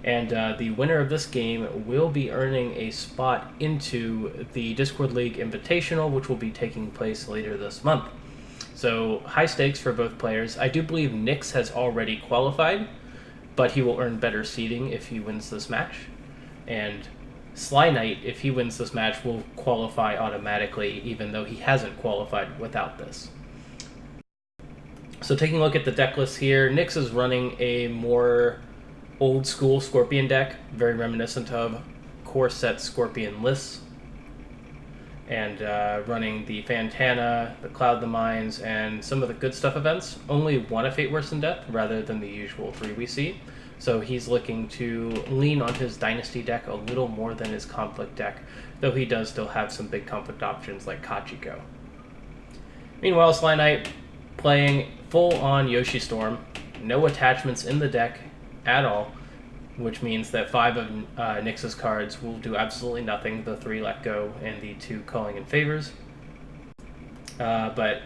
And the winner of this game will be earning a spot into the Discord League Invitational, which will be taking place later this month. So high stakes for both players. I do believe Nyx has already qualified, but he will earn better seeding if he wins this match. And SlyNight, if he wins this match, will qualify automatically, even though he hasn't qualified without this. So taking a look at the deck list here, Nyx is running a more old school Scorpion deck, very reminiscent of core set Scorpion lists, and running the Fantana, the Cloud the Mines, and some of the good stuff events. Only one a Fate Worse than Death, rather than the usual 3 we see. So he's looking to lean on his Dynasty deck a little more than his Conflict deck, though he does still have some big Conflict options like Kachiko. Meanwhile, SlyNight playing full-on Yoshi Storm, no attachments in the deck at all, which means that 5 of Nyx's cards will do absolutely nothing, the 3 Let Go and the 2 Calling in Favors. But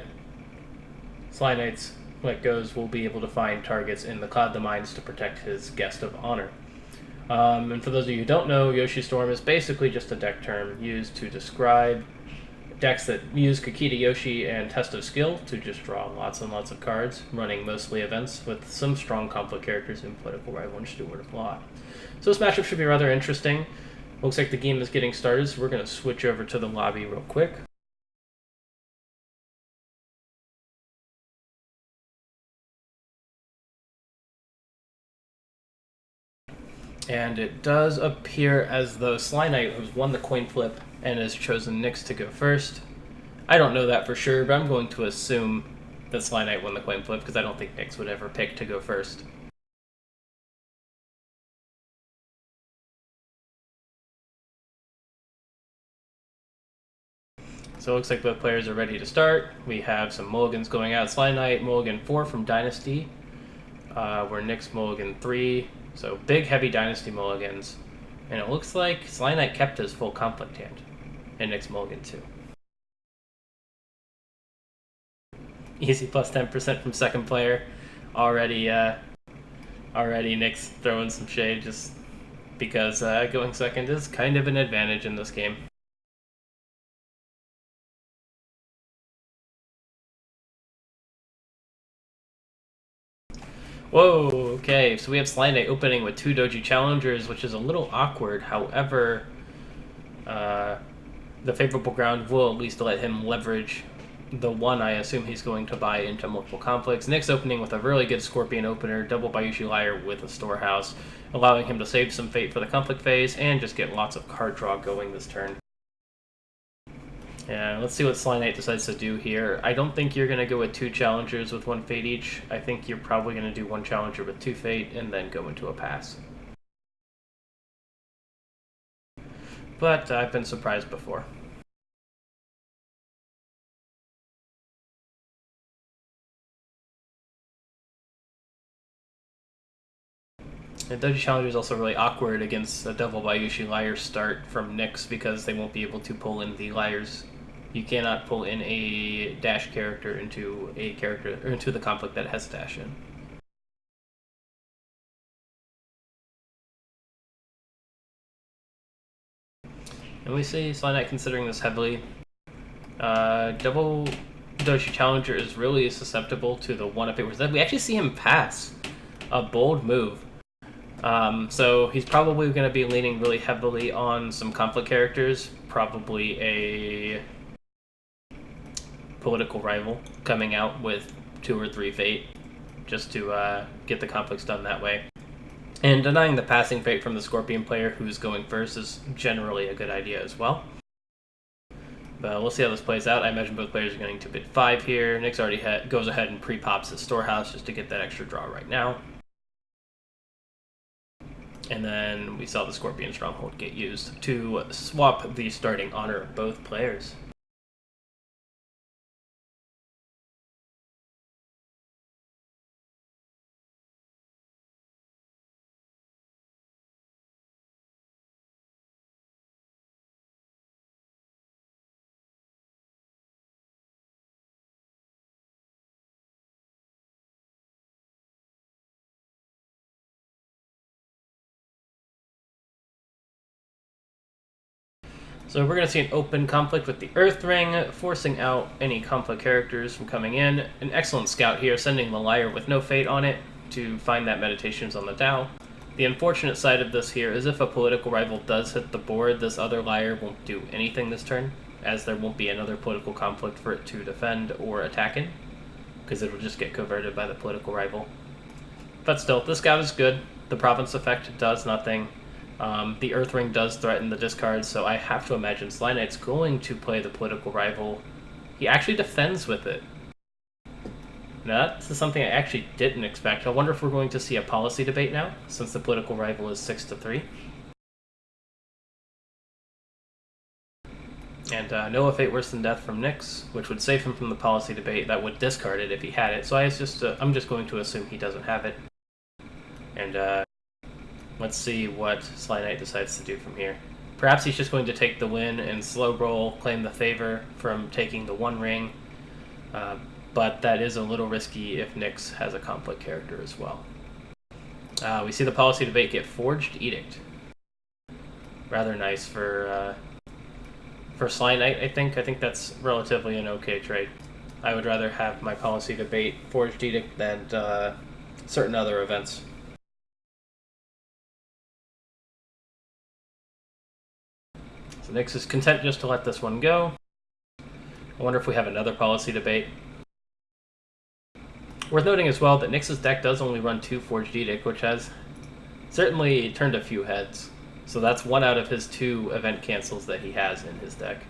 SlyNight's Let Goes will be able to find targets in the Cloud the Mines to protect his Guest of Honor. And for those of you who don't know, Yoshi Storm is basically just a deck term used to describe decks that use Kakita Yoshi and Test of Skill to just draw lots and lots of cards, running mostly events with some strong conflict characters in Political Rival and Steward of Law. So this matchup should be rather interesting. Looks like the game is getting started, so we're going to switch over to the lobby real quick. And it does appear as though SlyNight has won the coin flip and has chosen Nyx to go first. I don't know that for sure, but I'm going to assume that SlyNight won the coin flip because I don't think Nyx would ever pick to go first. So it looks like both players are ready to start. We have some mulligans going out. SlyNight mulligan 4 from Dynasty, where Nyx mulligan 3. So big, heavy Dynasty mulligans. And it looks like SlyNight kept his full conflict hand, and Nyx mulligan 2. Easy plus 10% from second player. Already Nyx throwing some shade just because going second is kind of an advantage in this game. Whoa, okay, so we have SlyNight opening with 2 Doji Challengers, which is a little awkward. However, the favorable ground will at least let him leverage the one I assume he's going to buy into multiple conflicts. Nyx opening with a really good Scorpion opener, double Bayushi Lyre with a Storehouse, allowing him to save some fate for the conflict phase and just get lots of card draw going this turn. And let's see what SlyNight decides to do here. I don't think you're going to go with 2 challengers with 1 fate each. I think you're probably going to do 1 challenger with 2 fate and then go into a pass. But I've been surprised before. And Doji Challenger is also really awkward against a double Bayushi Lyre start from Nyx because they won't be able to pull in the Lyres. You cannot pull in a dash character into a character or into the conflict that has dash in. And we see SlyNight considering this heavily. Double Doji Challenger is really susceptible to the one up it was that we actually see him pass a bold move. So he's probably going to be leaning really heavily on some conflict characters, probably a Political Rival coming out with 2 or 3 fate, just to get the conflicts done that way. And denying the passing fate from the Scorpion player who's going first is generally a good idea as well. But we'll see how this plays out. I imagine both players are going to bid 5 here. Nyx already goes ahead and pre-pops his Storehouse just to get that extra draw right now. And then we saw the Scorpion Stronghold get used to swap the starting honor of both players. So we're going to see an open conflict with the Earth Ring, forcing out any conflict characters from coming in. An excellent scout here, sending the Lyre with no fate on it to find that Meditations on the Tao. The unfortunate side of this here is if a political rival does hit the board, this other Lyre won't do anything this turn, as there won't be another political conflict for it to defend or attack in, because it will just get converted by the political rival. But still, this scout is good. The province effect does nothing. The Earth Ring does threaten the discard, so I have to imagine SlyNight's going to play the political rival. He actually defends with it. Now, that's something I actually didn't expect. I wonder if we're going to see a policy debate now, since the political rival is 6-3. And no Fate Worse Than Death from Nyx, which would save him from the policy debate. That would discard it if he had it, so I'm just going to assume he doesn't have it. And let's see what SlyNight decides to do from here. Perhaps he's just going to take the win and slow roll, claim the favor from taking the one ring. But that is a little risky if Nyx has a conflict character as well. We see the policy debate get Forged Edict. Rather nice for SlyNight, I think. I think that's relatively an okay trade. I would rather have my policy debate Forged Edict than certain other events. So Nyx is content just to let this one go. I wonder if we have another policy debate. Worth noting as well that Nyx's deck does only run 2 Forged Edict, which has certainly turned a few heads. So that's 1 out of his 2 event cancels that he has in his deck.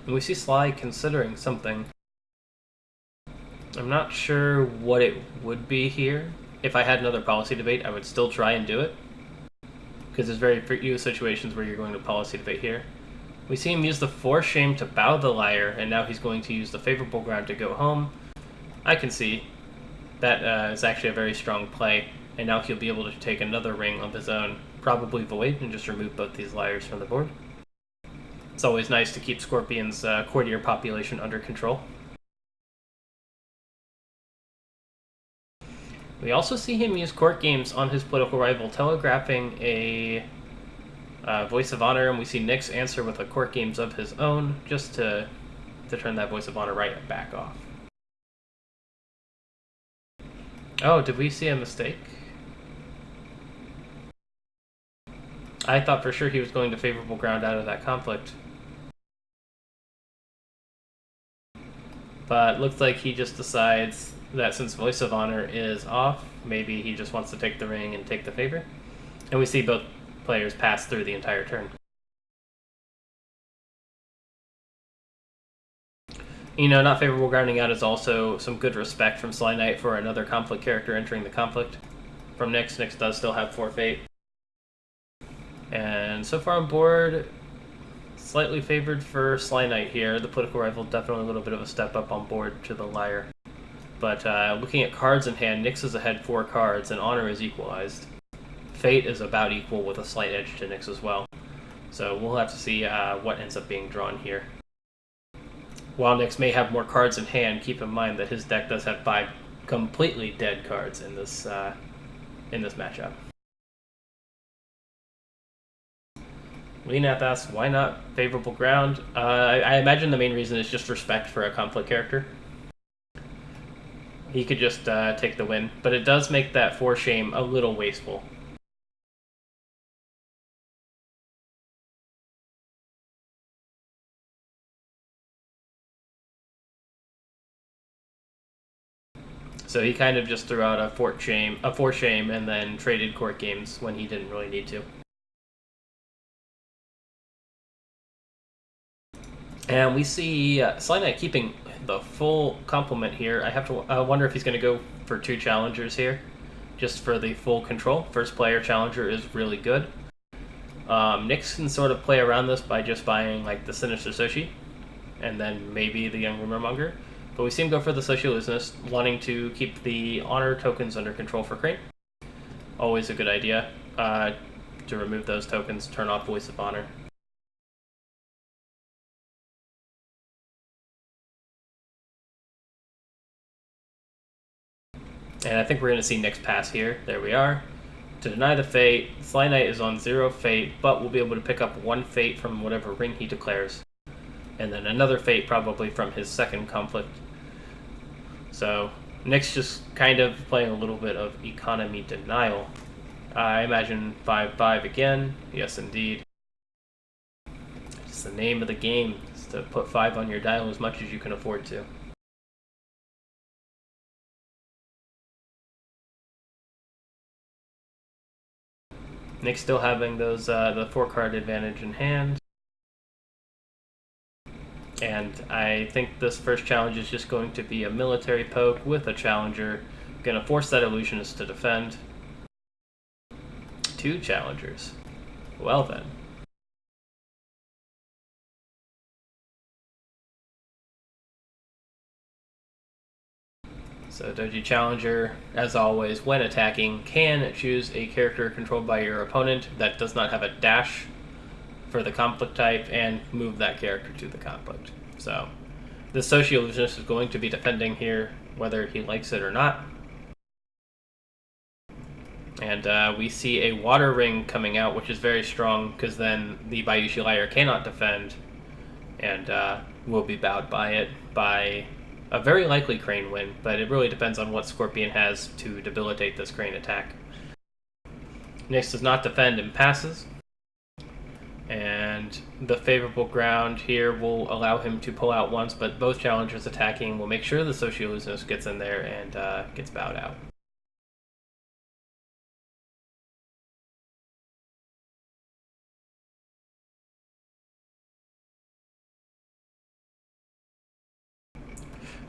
And we see Sly considering something. I'm not sure what it would be here. If I had another policy debate, I would still try and do it, because there's very few situations where you're going to policy debate here. We see him use the Force Shame to bow the Lyre, and now he's going to use the favorable ground to go home. I can see that is actually a very strong play, and now he'll be able to take another ring of his own, probably Void, and just remove both these Lyres from the board. It's always nice to keep Scorpion's courtier population under control. We also see him use court games on his political rival, telegraphing a Voice of Honor, and we see Nyx answer with a court games of his own, just to turn that Voice of Honor right back off. Oh, did we see a mistake? I thought for sure he was going to favorable ground out of that conflict. But looks like he just decides that since Voice of Honor is off, maybe he just wants to take the ring and take the favor. And we see both players pass through the entire turn. You know, not favorable grounding out is also some good respect from SlyNight for another conflict character entering the conflict. From Nyx, Nyx does still have 4 fate. And so far on board, slightly favored for SlyNight here. The political rival definitely a little bit of a step up on board to the Lyre. But looking at cards in hand, Nyx is ahead 4 cards, and Honor is equalized. Fate is about equal with a slight edge to Nyx as well. So we'll have to see what ends up being drawn here. While Nyx may have more cards in hand, keep in mind that his deck does have 5 completely dead cards in this matchup. Lenath asks, why not favorable ground? I imagine the main reason is just respect for a conflict character. He could just take the win, but it does make that Force Shame a little wasteful. So he kind of just threw out a Force Shame, and then traded court games when he didn't really need to. And we see SlyNight keeping the full complement here. I have to wonder if he's going to go for 2 challengers here, just for the full control. First player challenger is really good. Nyx can sort of play around this by just buying like the Sinister Soshi, and then maybe the Young Rumormonger. But we see him go for the Sociologist, wanting to keep the honor tokens under control for Crane. Always a good idea to remove those tokens, turn off Voice of Honor. And I think we're going to see Nyx pass here. There we are. To deny the fate, SlyNight is on 0 fate, but we'll be able to pick up 1 fate from whatever ring he declares. And then another fate probably from his second conflict. So Nyx just kind of playing a little bit of economy denial. I imagine 5/5 again. Yes, indeed. It's the name of the game, is to put 5 on your dial as much as you can afford to. Nyx still having those the 4-card advantage in hand. And I think this first challenge is just going to be a military poke with a challenger. Going to force that illusionist to defend. 2 challengers. Well then. So Doji Challenger, as always, when attacking, can choose a character controlled by your opponent that does not have a dash for the conflict type and move that character to the conflict. So the Socio-Illusionist is going to be defending here, whether he likes it or not. And we see a water ring coming out, which is very strong, because then the Bayushi Liar cannot defend, and will be bowed by it by a very likely Crane win, but it really depends on what Scorpion has to debilitate this Crane attack. Nyx does not defend and passes. And the favorable ground here will allow him to pull out once, but both challengers attacking will make sure the Socio-Illusionist gets in there and gets bowed out.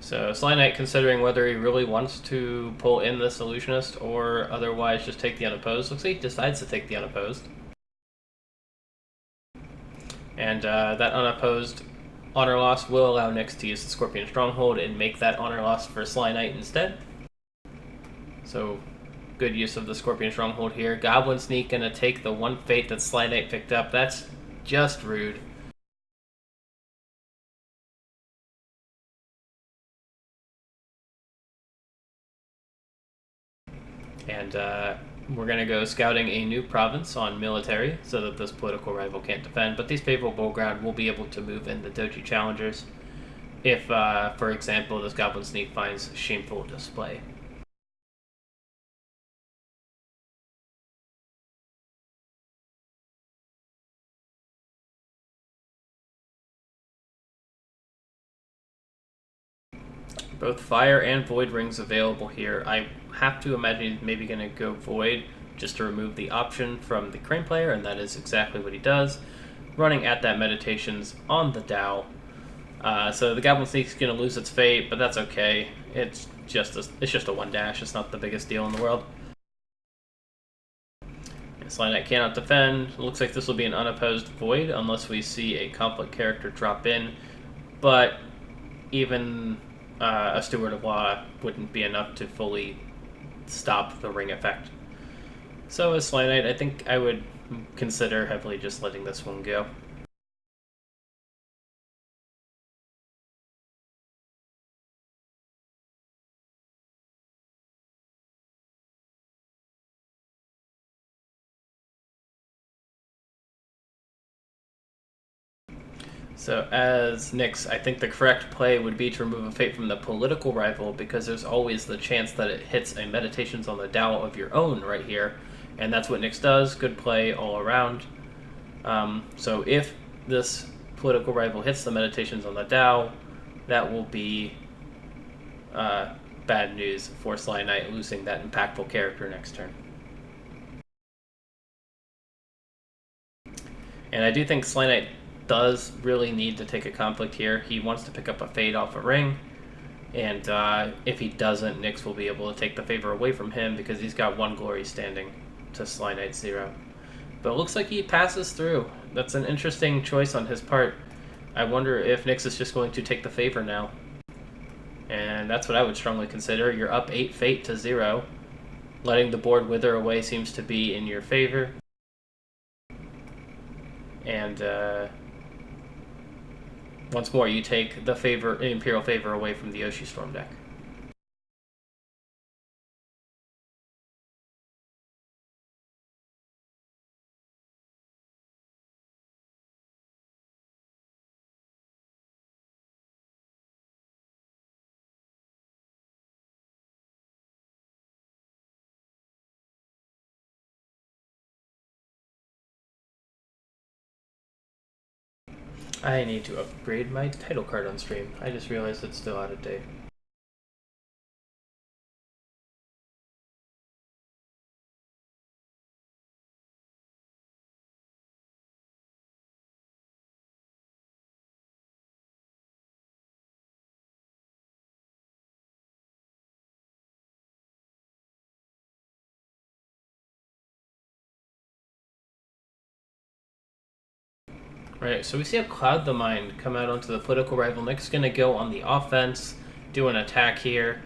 So SlyNight considering whether he really wants to pull in this Illusionist or otherwise just take the unopposed. Looks like he decides to take the unopposed. And that unopposed honor loss will allow Nyx to use the Scorpion Stronghold and make that honor loss for SlyNight instead. So good use of the Scorpion Stronghold here. Goblin Sneak gonna take the 1 fate that SlyNight picked up. That's just rude. And we're going to go scouting a new province on military so that this political rival can't defend. But these favorable ground will be able to move in the Doji challengers if, for example, this Goblin Sneak finds shameful display. Both Fire and Void rings available here. I have to imagine he's maybe going to go Void just to remove the option from the Crane player, and that is exactly what he does. Running at that Meditations on the Dow. So the Goblin Sneak's going to lose its fate, but that's okay. It's just a 1 dash. It's not the biggest deal in the world. SlyNight cannot defend. Looks like this will be an unopposed Void unless we see a conflict character drop in. But even a Steward of Law wouldn't be enough to fully stop the ring effect. So as SlyNight, I think I would consider heavily just letting this one go. So as Nyx, I think the correct play would be to remove a fate from the political rival because there's always the chance that it hits a Meditations on the Dow of your own right here. And that's what Nyx does. Good play all around. So if this political rival hits the Meditations on the Dow, that will be bad news for SlyNight losing that impactful character next turn. And I do think SlyNight does really need to take a conflict here. He wants to pick up a fade off a ring, and if he doesn't, Nyx will be able to take the favor away from him because he's got 1 glory standing to SlyNight 0. But it looks like he passes through. That's an interesting choice on his part. I wonder if Nyx is just going to take the favor now. And that's what I would strongly consider. You're up 8 fate to 0. Letting the board wither away seems to be in your favor. And once more, you take the Imperial favor away from the Oshi Storm deck. I need to upgrade my title card on stream. I just realized it's still out of date. Right, so we see a Cloud the Mind come out onto the political rival. Nick's going to go on the offense, do an attack here.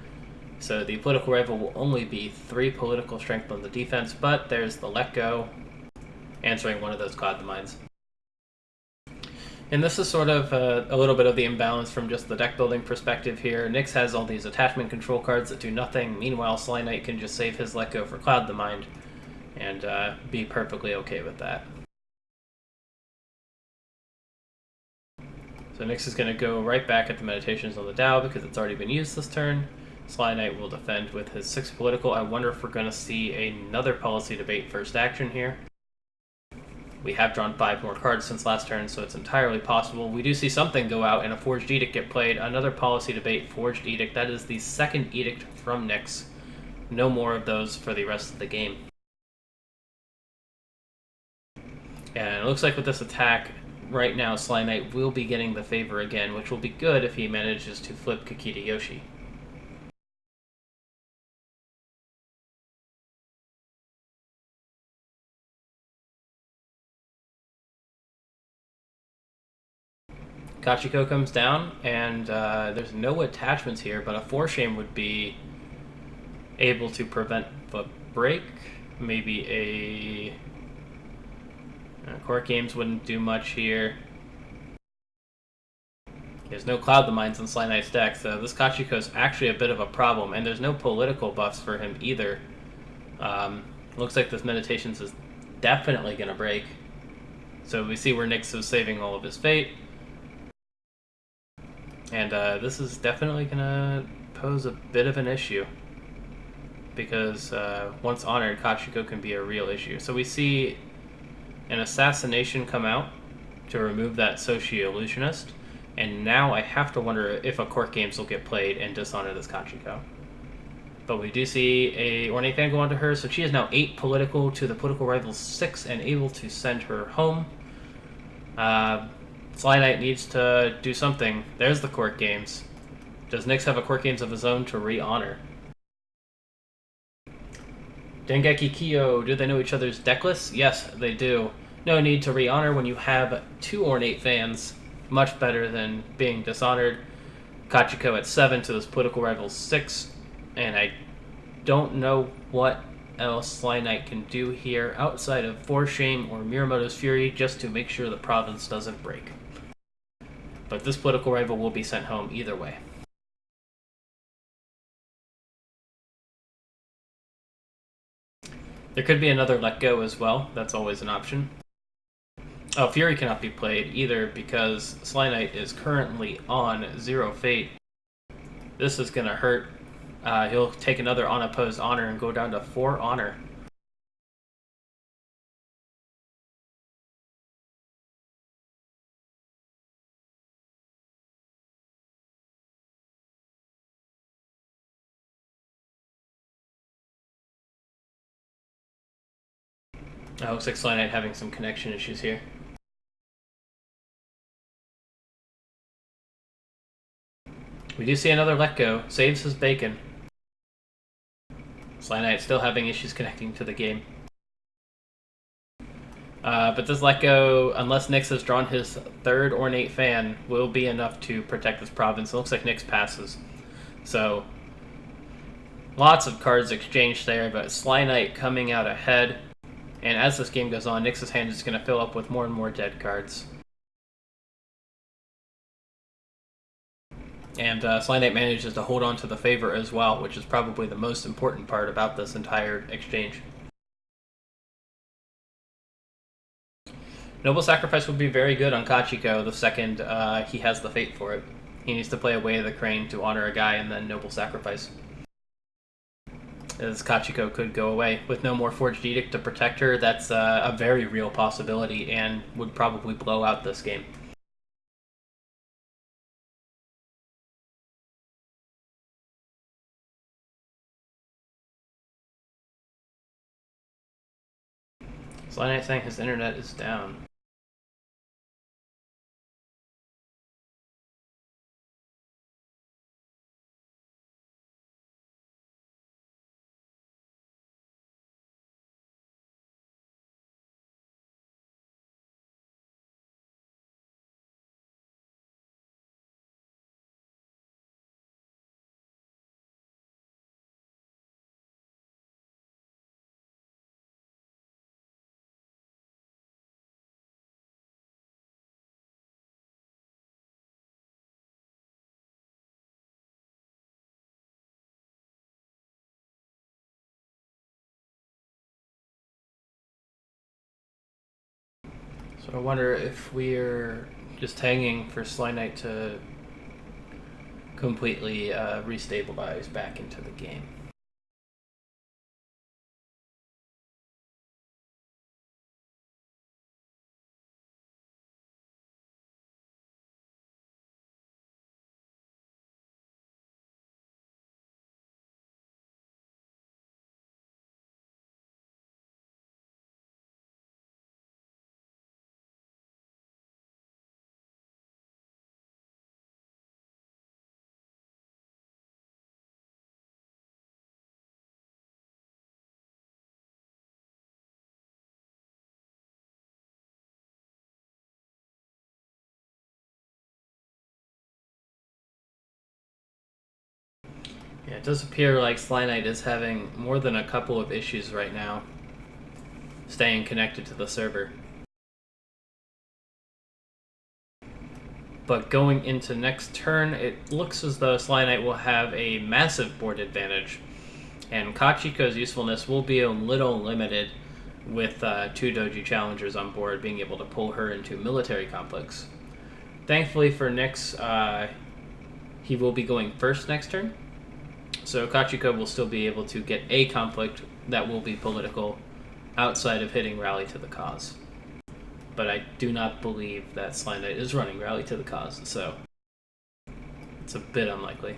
So the political rival will only be 3 political strength on the defense, but there's the Let Go, answering one of those Cloud the Minds. And this is sort of a little bit of the imbalance from just the deck building perspective here. Nyx has all these attachment control cards that do nothing. Meanwhile, SlyNight can just save his Let Go for Cloud the Mind and be perfectly okay with that. So Nyx is going to go right back at the Meditations on the Tao because it's already been used this turn. SlyNight will defend with his 6 political. I wonder if we're going to see another policy debate first action here. We have drawn 5 more cards since last turn, so it's entirely possible. We do see something go out and a Forged Edict get played. Another policy debate, Forged Edict. That is the 2nd Edict from Nyx. No more of those for the rest of the game. And it looks like with this attack, right now SlyNight will be getting the favor again, which will be good if he manages to flip Kakita Yoshi. Kachiko comes down, and there's no attachments here, but a 4-shame would be able to prevent the break. Maybe Court Games wouldn't do much here. There's no Cloud the Minds in SlyNight's deck, so this Kachiko's actually a bit of a problem, and there's no political buffs for him either. Looks like this Meditations is definitely going to break. So we see where Nyx is saving all of his fate. And this is definitely going to pose a bit of an issue. Because once honored, Kachiko can be a real issue. So we see an Assassination come out to remove that Socio-Illusionist. And now I have to wonder if a Court Games will get played and dishonor this Kachiko. But we do see a Ornate Fan go onto her, so she is now 8 political to the political rival's 6 and able to send her home. SlyNight needs to do something. There's the Court Games. Does Nyx have a Court Games of his own to re-honor? Dengeki Kyo, do they know each other's deck lists? Yes, they do. No need to re-honor when you have 2 Ornate Fans. Much better than being dishonored. Kachiko at 7 to this political rival's 6. And I don't know what else SlyNight can do here outside of 4-shame or Miramoto's Fury just to make sure the province doesn't break. But this political rival will be sent home either way. There could be another Let Go as well. That's always an option. Oh, Fury cannot be played either because SlyNight is currently on 0 fate. This is going to hurt. He'll take another unopposed honor and go down to 4 honor. Looks like SlyNight having some connection issues here. We do see another Let Go. Saves his bacon. SlyNight still having issues connecting to the game. But this Let Go, unless Nyx has drawn his 3rd Ornate Fan, will be enough to protect this province. It looks like Nyx passes. So, lots of cards exchanged there, but SlyNight coming out ahead. And as this game goes on, Nyx's hand is going to fill up with more and more dead cards. And SlyNight manages to hold on to the favor as well, which is probably the most important part about this entire exchange. Noble Sacrifice would be very good on Kachiko the second he has the fate for it. He needs to play Away of the Crane to honor a guy and then Noble Sacrifice. As Kachiko could go away. With no more Forged Edict to protect her, that's a very real possibility and would probably blow out this game. SlyNight saying his internet is down. So I wonder if we're just hanging for SlyNight to completely restabilize back into the game. Yeah, it does appear like SlyNight is having more than a couple of issues right now staying connected to the server. But going into next turn, it looks as though SlyNight will have a massive board advantage, and Kachiko's usefulness will be a little limited with 2 Doji challengers on board, being able to pull her into military conflicts. Thankfully for Nyx, he will be going first next turn, so Kachiko will still be able to get a conflict that will be political outside of hitting Rally to the Cause. But I do not believe that SlyNight is running Rally to the Cause, so it's a bit unlikely.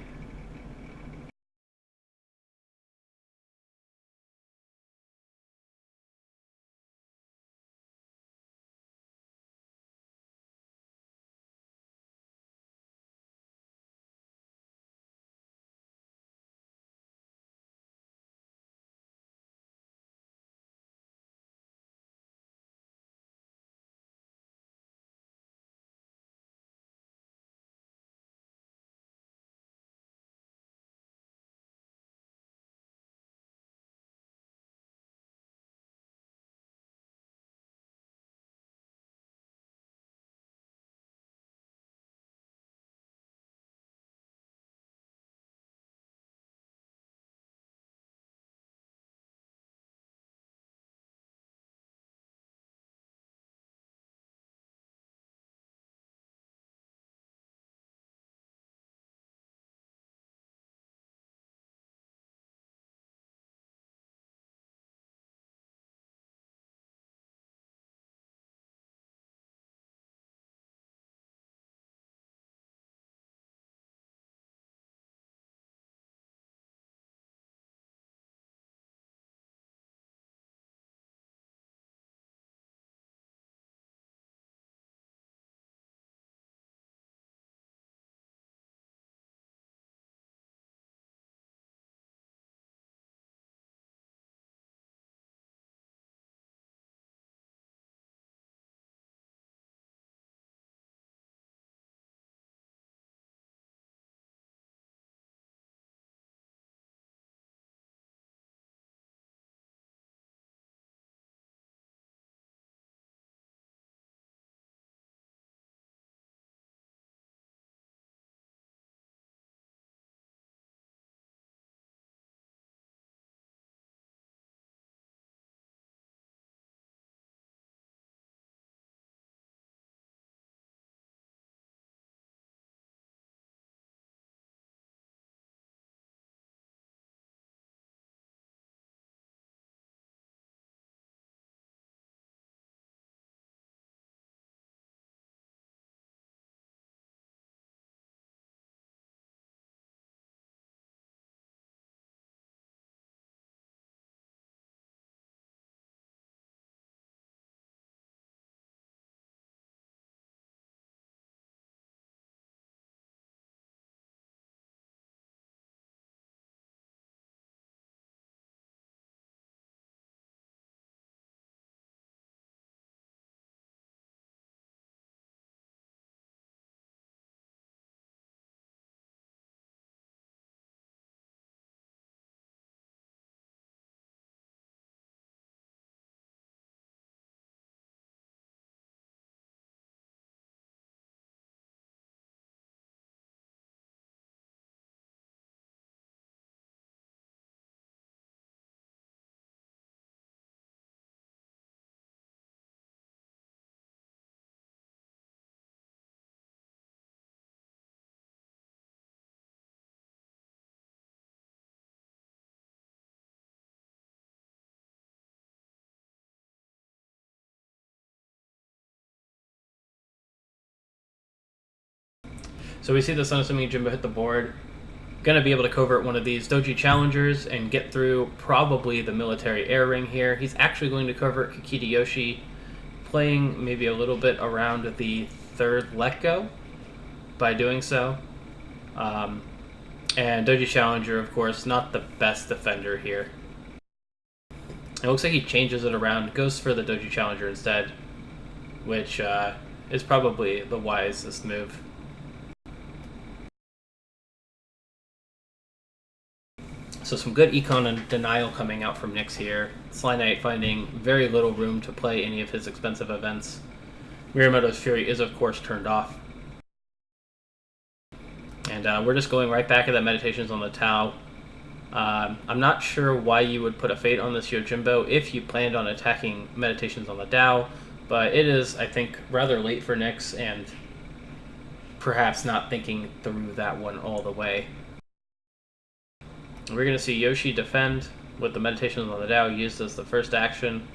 So we see this unassuming Jimbo hit the board. Gonna be able to covert one of these Doji challengers and get through probably the military air ring here. He's actually going to covert Kakita Yoshi, playing maybe a little bit around the third let go by doing so. And Doji Challenger, of course, not the best defender here. It looks like he changes it around, goes for the Doji Challenger instead, which is probably the wisest move. So some good econ and denial coming out from Nyx here. SlyNight finding very little room to play any of his expensive events. Miyamoto's Fury is, of course, turned off. And we're just going right back at that Meditations on the Tau. I'm not sure why you would put a Fate on this Yojimbo if you planned on attacking Meditations on the Tau, but it is, I think, rather late for Nyx and perhaps not thinking through that one all the way. We're going to see Yoshi defend with the Meditations on the Tau used as the first action,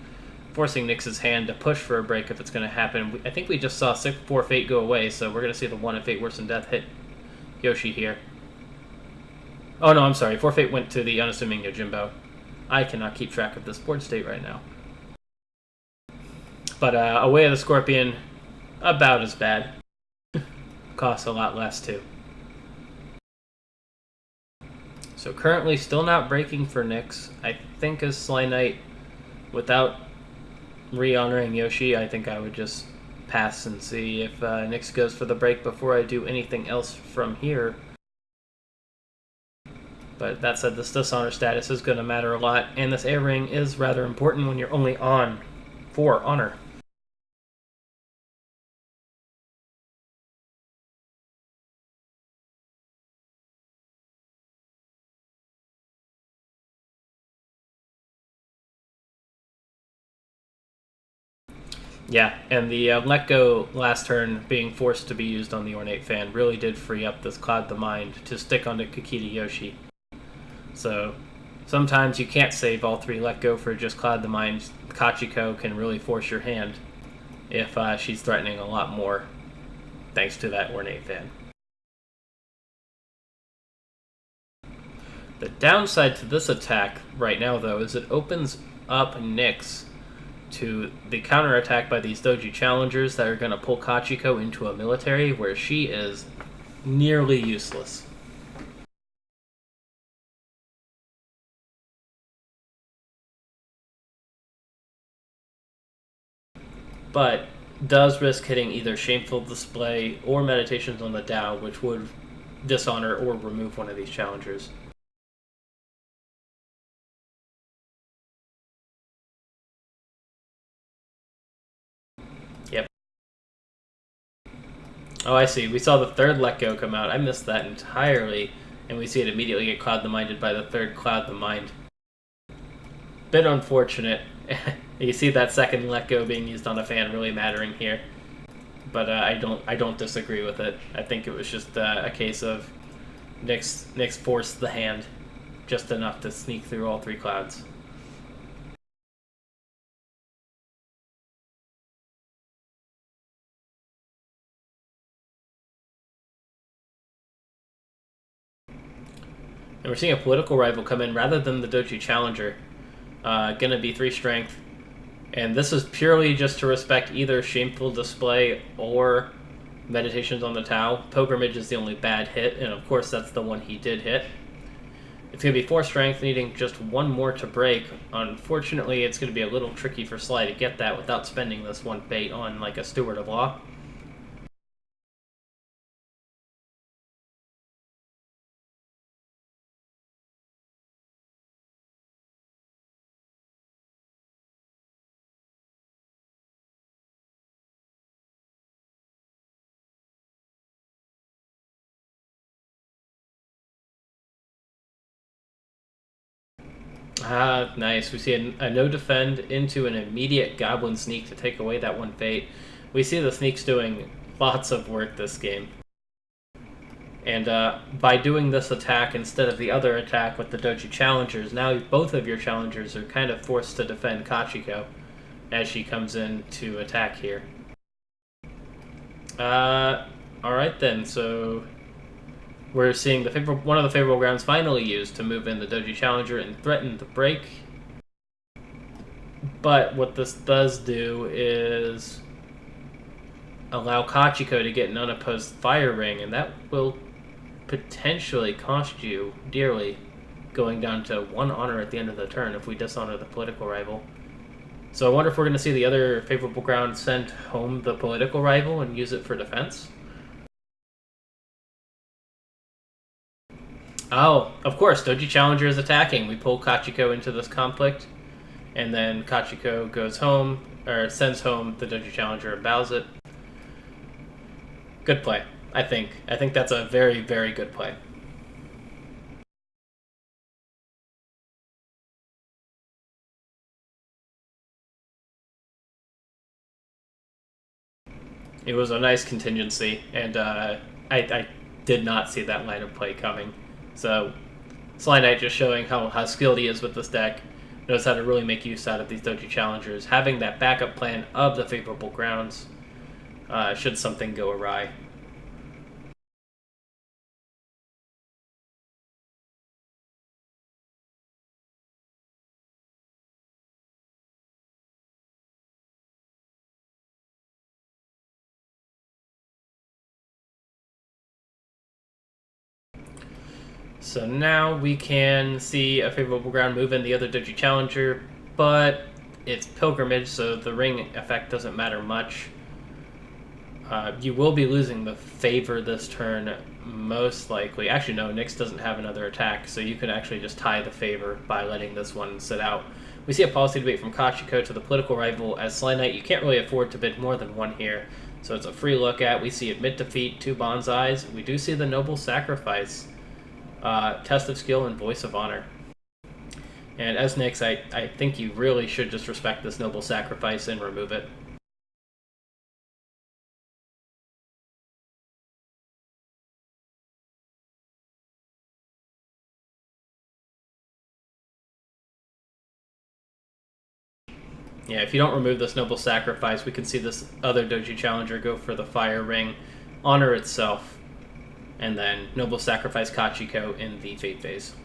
forcing Nyx's hand to push for a break if it's going to happen. I think we just saw 6-4 Fate go away, so we're going to see the 1 of Fate Worse Than Death hit Yoshi here. Oh no, I'm sorry. 4 Fate went to the unassuming Yojimbo. I cannot keep track of this board state right now. But Away of the Scorpion, about as bad. Costs a lot less too. So currently still not breaking for Nyx. I think as SlyNight, without re-honoring Yoshi, I think I would just pass and see if Nyx goes for the break before I do anything else from here. But that said, this dishonor status is going to matter a lot, and this air ring is rather important when you're only on for honor. Yeah, and the let go last turn being forced to be used on the Ornate Fan really did free up this Cloud the Mind to stick onto Kakita Yoshi. So sometimes you can't save all 3 let go for just Cloud the Mind. Kachiko can really force your hand if she's threatening a lot more, thanks to that Ornate Fan. The downside to this attack right now, though, is it opens up Nyx to the counterattack by these Doji challengers that are going to pull Kachiko into a military where she is nearly useless. But does risk hitting either Shameful Display or Meditations on the Tau, which would dishonor or remove one of these challengers. Yep. Oh, I see. We saw the third let go come out. I missed that entirely. And we see it immediately get Cloud the Minded by the third Cloud the Mind. Bit unfortunate. You see that second let go being used on a fan really mattering here. But I don't disagree with it. I think it was just a case of Nyx forced the hand just enough to sneak through all 3 clouds. And we're seeing a political rival come in rather than the Doji Challenger. Gonna be 3 strength. And this is purely just to respect either Shameful Display or Meditations on the Tau. Pilgrimage is the only bad hit, and of course that's the one he did hit. It's going to be 4 strength, needing just 1 more to break. Unfortunately, it's going to be a little tricky for Sly to get that without spending this 1 Fate on like a Steward of Law. Ah, nice. We see a no defend into an immediate Goblin Sneak to take away that 1 Fate. We see the Sneaks doing lots of work this game. And by doing this attack instead of the other attack with the Doji Challengers, now both of your Challengers are kind of forced to defend Kachiko as she comes in to attack here. Alright then, so We're seeing one of the favorable grounds finally used to move in the Doji Challenger and threaten the break. But what this does do is allow Kachiko to get an unopposed fire ring, and that will potentially cost you dearly, going down to 1 honor at the end of the turn if we dishonor the political rival. So I wonder if we're going to see the other favorable ground send home the political rival and use it for defense. Oh, of course, Doji Challenger is attacking. We pull Kachiko into this conflict, and then Kachiko goes home, or sends home the Doji Challenger and bows it. Good play, I think. I think that's a very, very good play. It was a nice contingency, and I did not see that line of play coming. So, SlyNight just showing how skilled he is with this deck, knows how to really make use out of these Doji Challengers, having that backup plan of the favorable grounds should something go awry. So now we can see a favorable ground move in the other Doji Challenger, but it's Pilgrimage, so the ring effect doesn't matter much. You will be losing the favor this turn, most likely. Actually, no, Nyx doesn't have another attack, so you can actually just tie the favor by letting this one sit out. We see a policy debate from Kachiko to the political rival. As SlyNight, you can't really afford to bid more than 1 here, so it's a free look at. We see Admit Defeat, 2 Bonsais. We do see the Noble Sacrifice, Test of Skill, and Voice of Honor. And as Nyx, I think you really should just respect this Noble Sacrifice and remove it. Yeah, if you don't remove this Noble Sacrifice, we can see this other Doji Challenger go for the Fire Ring, honor itself, and then Noble Sacrifice Kachiko in the Fate phase.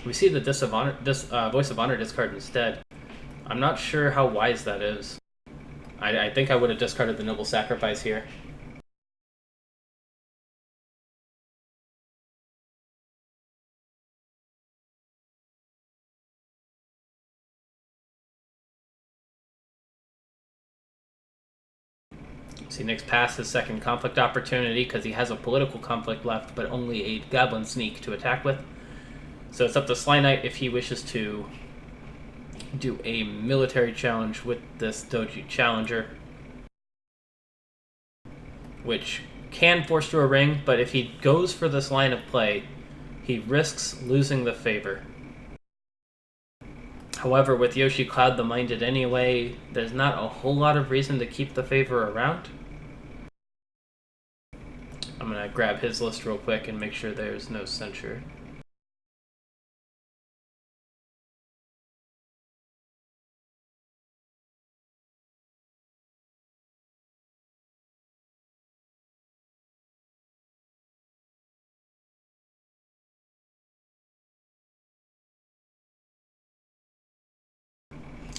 We see the Voice of Honor discard instead. I'm not sure how wise that is. I think I would have discarded the Noble Sacrifice here. See, Nyx passed his second conflict opportunity because he has a political conflict left, but only a Goblin Sneak to attack with. So it's up to SlyNight if he wishes to do a military challenge with this Doji Challenger, which can force through a ring, but if he goes for this line of play, he risks losing the favor. However, with Yoshi Cloud the Minded anyway, there's not a whole lot of reason to keep the favor around. I'm going to grab his list real quick and make sure there's no censure.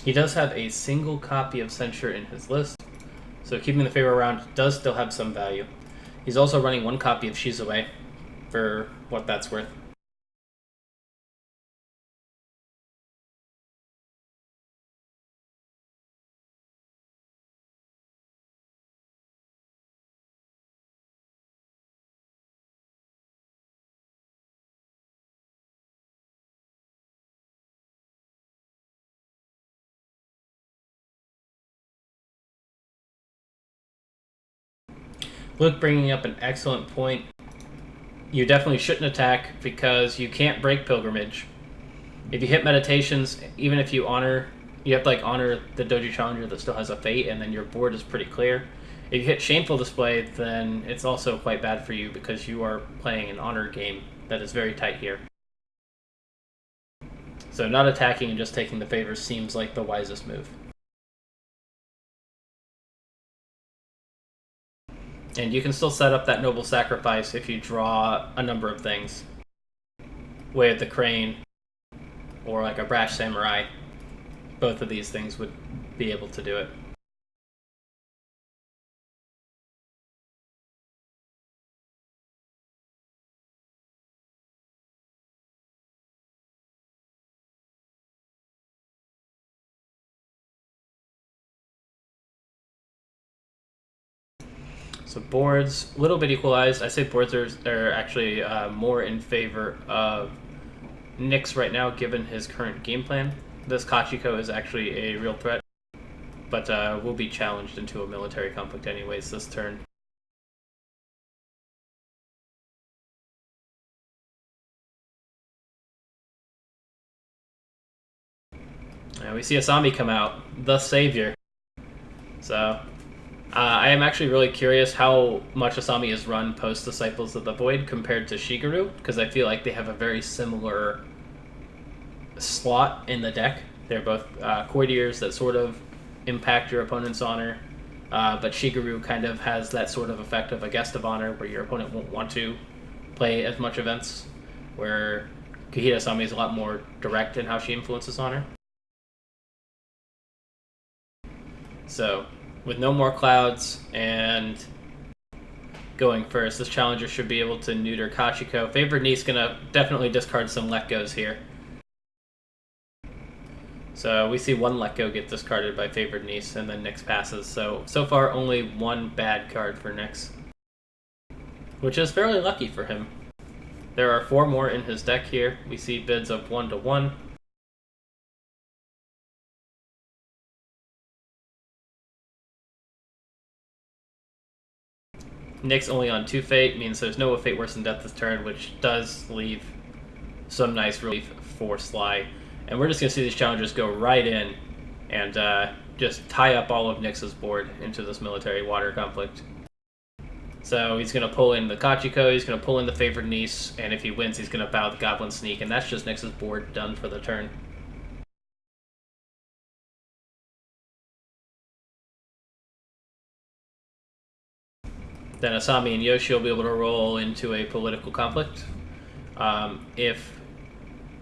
He does have a single copy of Censure in his list, so keeping the favor around does still have some value. He's also running 1 copy of Shizue, for what that's worth. Luke bringing up an excellent point. You definitely shouldn't attack because you can't break Pilgrimage. If you hit Meditations, even if you honor, you have to honor the Doji Challenger that still has a Fate, and then your board is pretty clear. If you hit Shameful Display, then it's also quite bad for you because you are playing an honor game that is very tight here. So not attacking and just taking the favors seems like the wisest move. And you can still set up that Noble Sacrifice if you draw a number of things. Way of the Crane, or like a Brash Samurai. Both of these things would be able to do it. So boards, a little bit equalized. I say boards are actually more in favor of Nyx right now, given his current game plan. This Kachiko is actually a real threat, but will be challenged into a military conflict anyways this turn. And we see Asami come out, the savior. So I am actually really curious how much Asami is run post Disciples of the Void compared to Shigeru, because I feel like they have a very similar slot in the deck. They're both courtiers that sort of impact your opponent's honor, but Shigeru kind of has that sort of effect of a guest of honor where your opponent won't want to play as much events, where Kuhita Asami is a lot more direct in how she influences honor. So, with no more clouds and going first, this challenger should be able to neuter Kachiko. Favored Niece gonna definitely discard some let goes here. So we see one let go get discarded by Favored Niece, and then Nyx passes. So far only one bad card for Nyx, which is fairly lucky for him. There are 4 more in his deck here. We see bids of 1-1. Nyx only on 2 Fate means there's no Fate Worse Than Death this turn, which does leave some nice relief for Sly. And we're just going to see these challengers go right in and just tie up all of Nyx's board into this military water conflict. So he's going to pull in the Kachiko, he's going to pull in the Favored Niece, and if he wins, he's going to bow the Goblin Sneak, and that's just Nyx's board done for the turn. Then Asami and Yoshi will be able to roll into a political conflict. If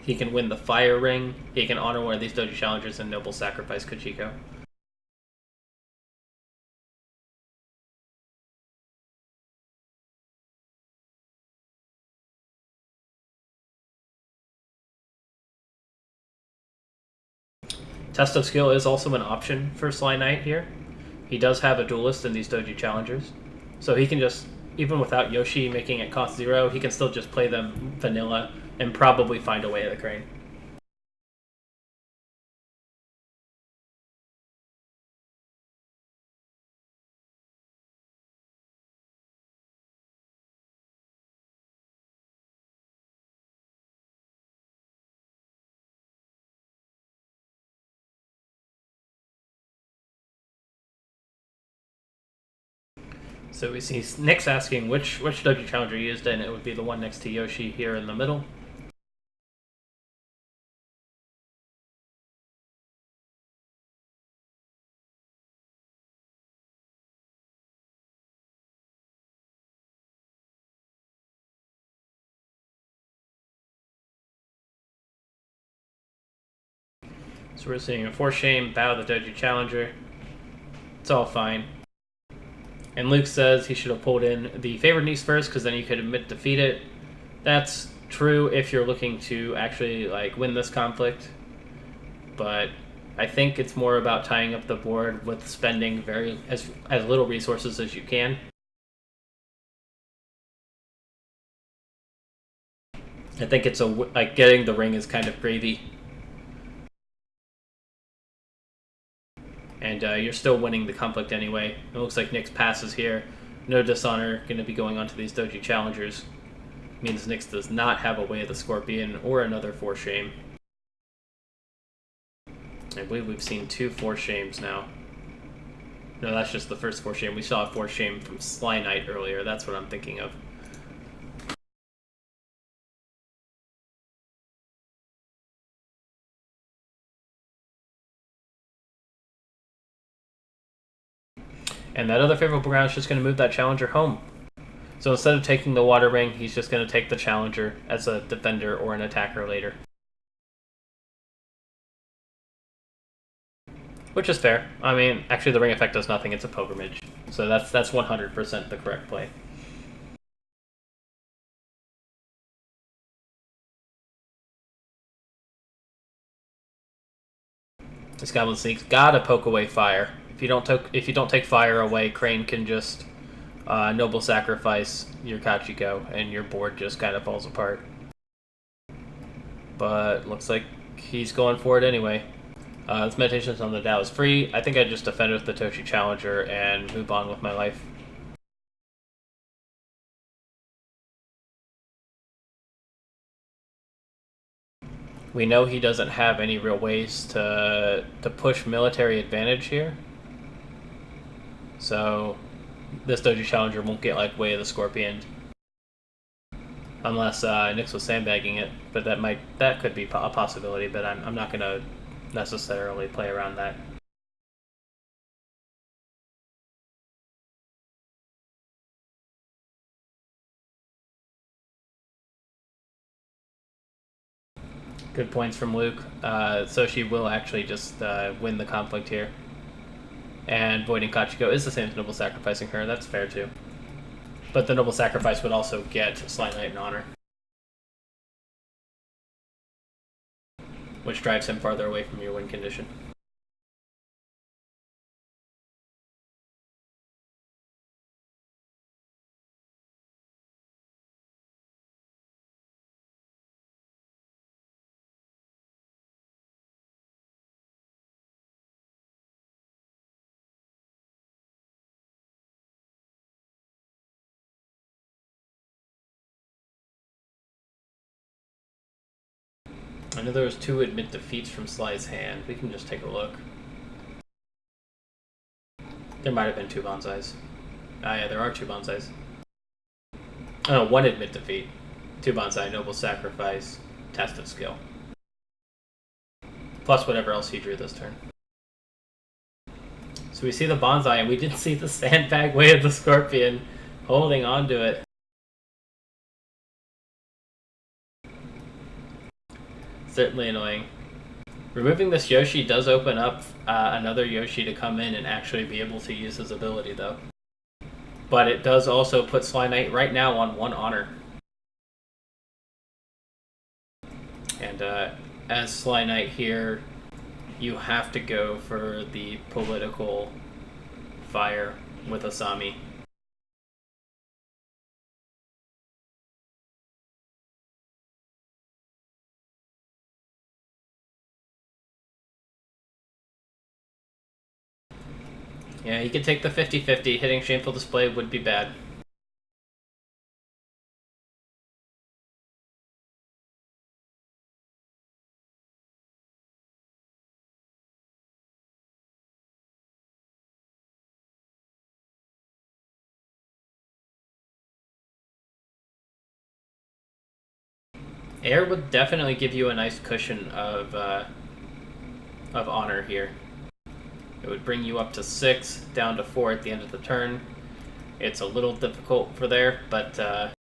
he can win the Fire Ring, he can honor one of these Doji challengers and Noble Sacrifice Kachiko. Test of Skill is also an option for SlyNight here. He does have a duelist in these Doji challengers, so he can just, even without Yoshi making it cost 0, he can still just play them vanilla and probably find a way to the Crane. So we see Nyx asking which Doji challenger he used, and it would be the one next to Yoshi here in the middle. So we're seeing a Force Shame, bow the Doji challenger. It's all fine. And Luke says he should have pulled in the Favored Niece first, because then you could defeat it. That's true if you're looking to actually win this conflict, but I think it's more about tying up the board with spending as little resources as you can. I think it's getting the ring is kind of gravy, and you're still winning the conflict anyway. It looks like Nyx passes here. No dishonor going to be going onto these Doji challengers. Means Nyx does not have a Way of the Scorpion or another Force Shame. I believe we've seen 2 Force Shames now. No, that's just the first Force Shame. We saw a Force Shame from SlyNight earlier. That's what I'm thinking of. And that other favorable ground is just going to move that challenger home. So instead of taking the water ring, he's just going to take the challenger as a defender or an attacker later. Which is fair. I mean, actually the ring effect does nothing, it's a pilgrimage. So that's 100% the correct play. This goblin sneak's gotta poke away fire. If you don't take fire away, Crane can just noble sacrifice your Kachiko, and your board just kind of falls apart. But looks like he's going for it anyway. This Meditations on the Tao is free. I think I just defend with the Toshi Challenger and move on with my life. We know he doesn't have any real ways to push military advantage here. So this Doji Challenger won't get like Way of the Scorpion. Unless Nyx was sandbagging it, but that could be a possibility, but I'm not gonna necessarily play around that. Good points from Luke. So she will actually just win the conflict here. And voiding Kachiko is the same as Noble Sacrificing her, that's fair too. But the Noble Sacrifice would also get SlyNight and Honor. Which drives him farther away from your win condition. I know there was 2 admit defeats from Sly's hand. We can just take a look. There might have been 2 bonsais. Ah yeah, there are 2 bonsais. Oh, 1 admit defeat. 2 bonsai, noble sacrifice, test of skill. Plus whatever else he drew this turn. So we see the bonsai, and we didn't see the sandbag Way of the Scorpion holding on to it. Certainly annoying. Removing this Yoshi does open up another Yoshi to come in and actually be able to use his ability, though. But it does also put SlyNight right now on 1 honor. And as SlyNight here, you have to go for the political fire with Asami. Yeah, he could take the 50-50. Hitting Shameful Display would be bad. Air would definitely give you a nice cushion of honor here. It would bring you up to 6, down to 4 at the end of the turn. It's a little difficult for there, but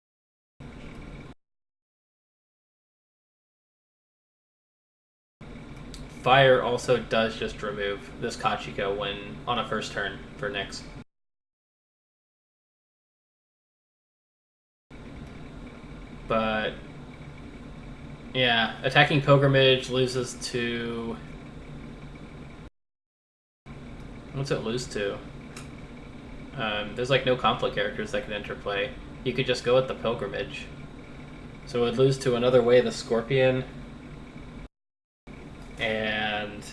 fire also does just remove this Kachiko when on a first turn for Nyx. But yeah, attacking Pilgrimage loses to... What's it lose to? There's like no conflict characters that can enter play. You could just go with the Pilgrimage. So it would lose to another Way of the Scorpion. And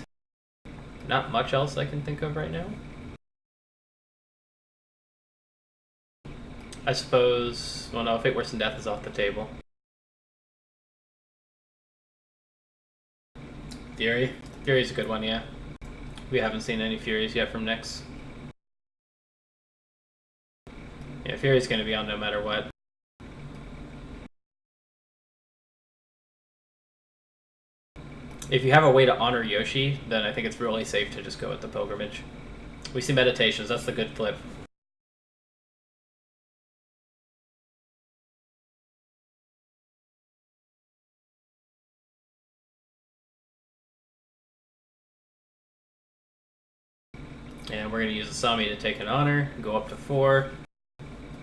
not much else I can think of right now. I suppose... Well, no, Fate Worse Than Death is off the table. Fury? Fury's a good one, yeah. We haven't seen any Furies yet from Nyx. Yeah, Fury's gonna be on no matter what. If you have a way to honor Yoshi, then I think it's really safe to just go with the Pilgrimage. We see meditations. That's the good flip. And we're going to use Asami to take an honor, go up to 4.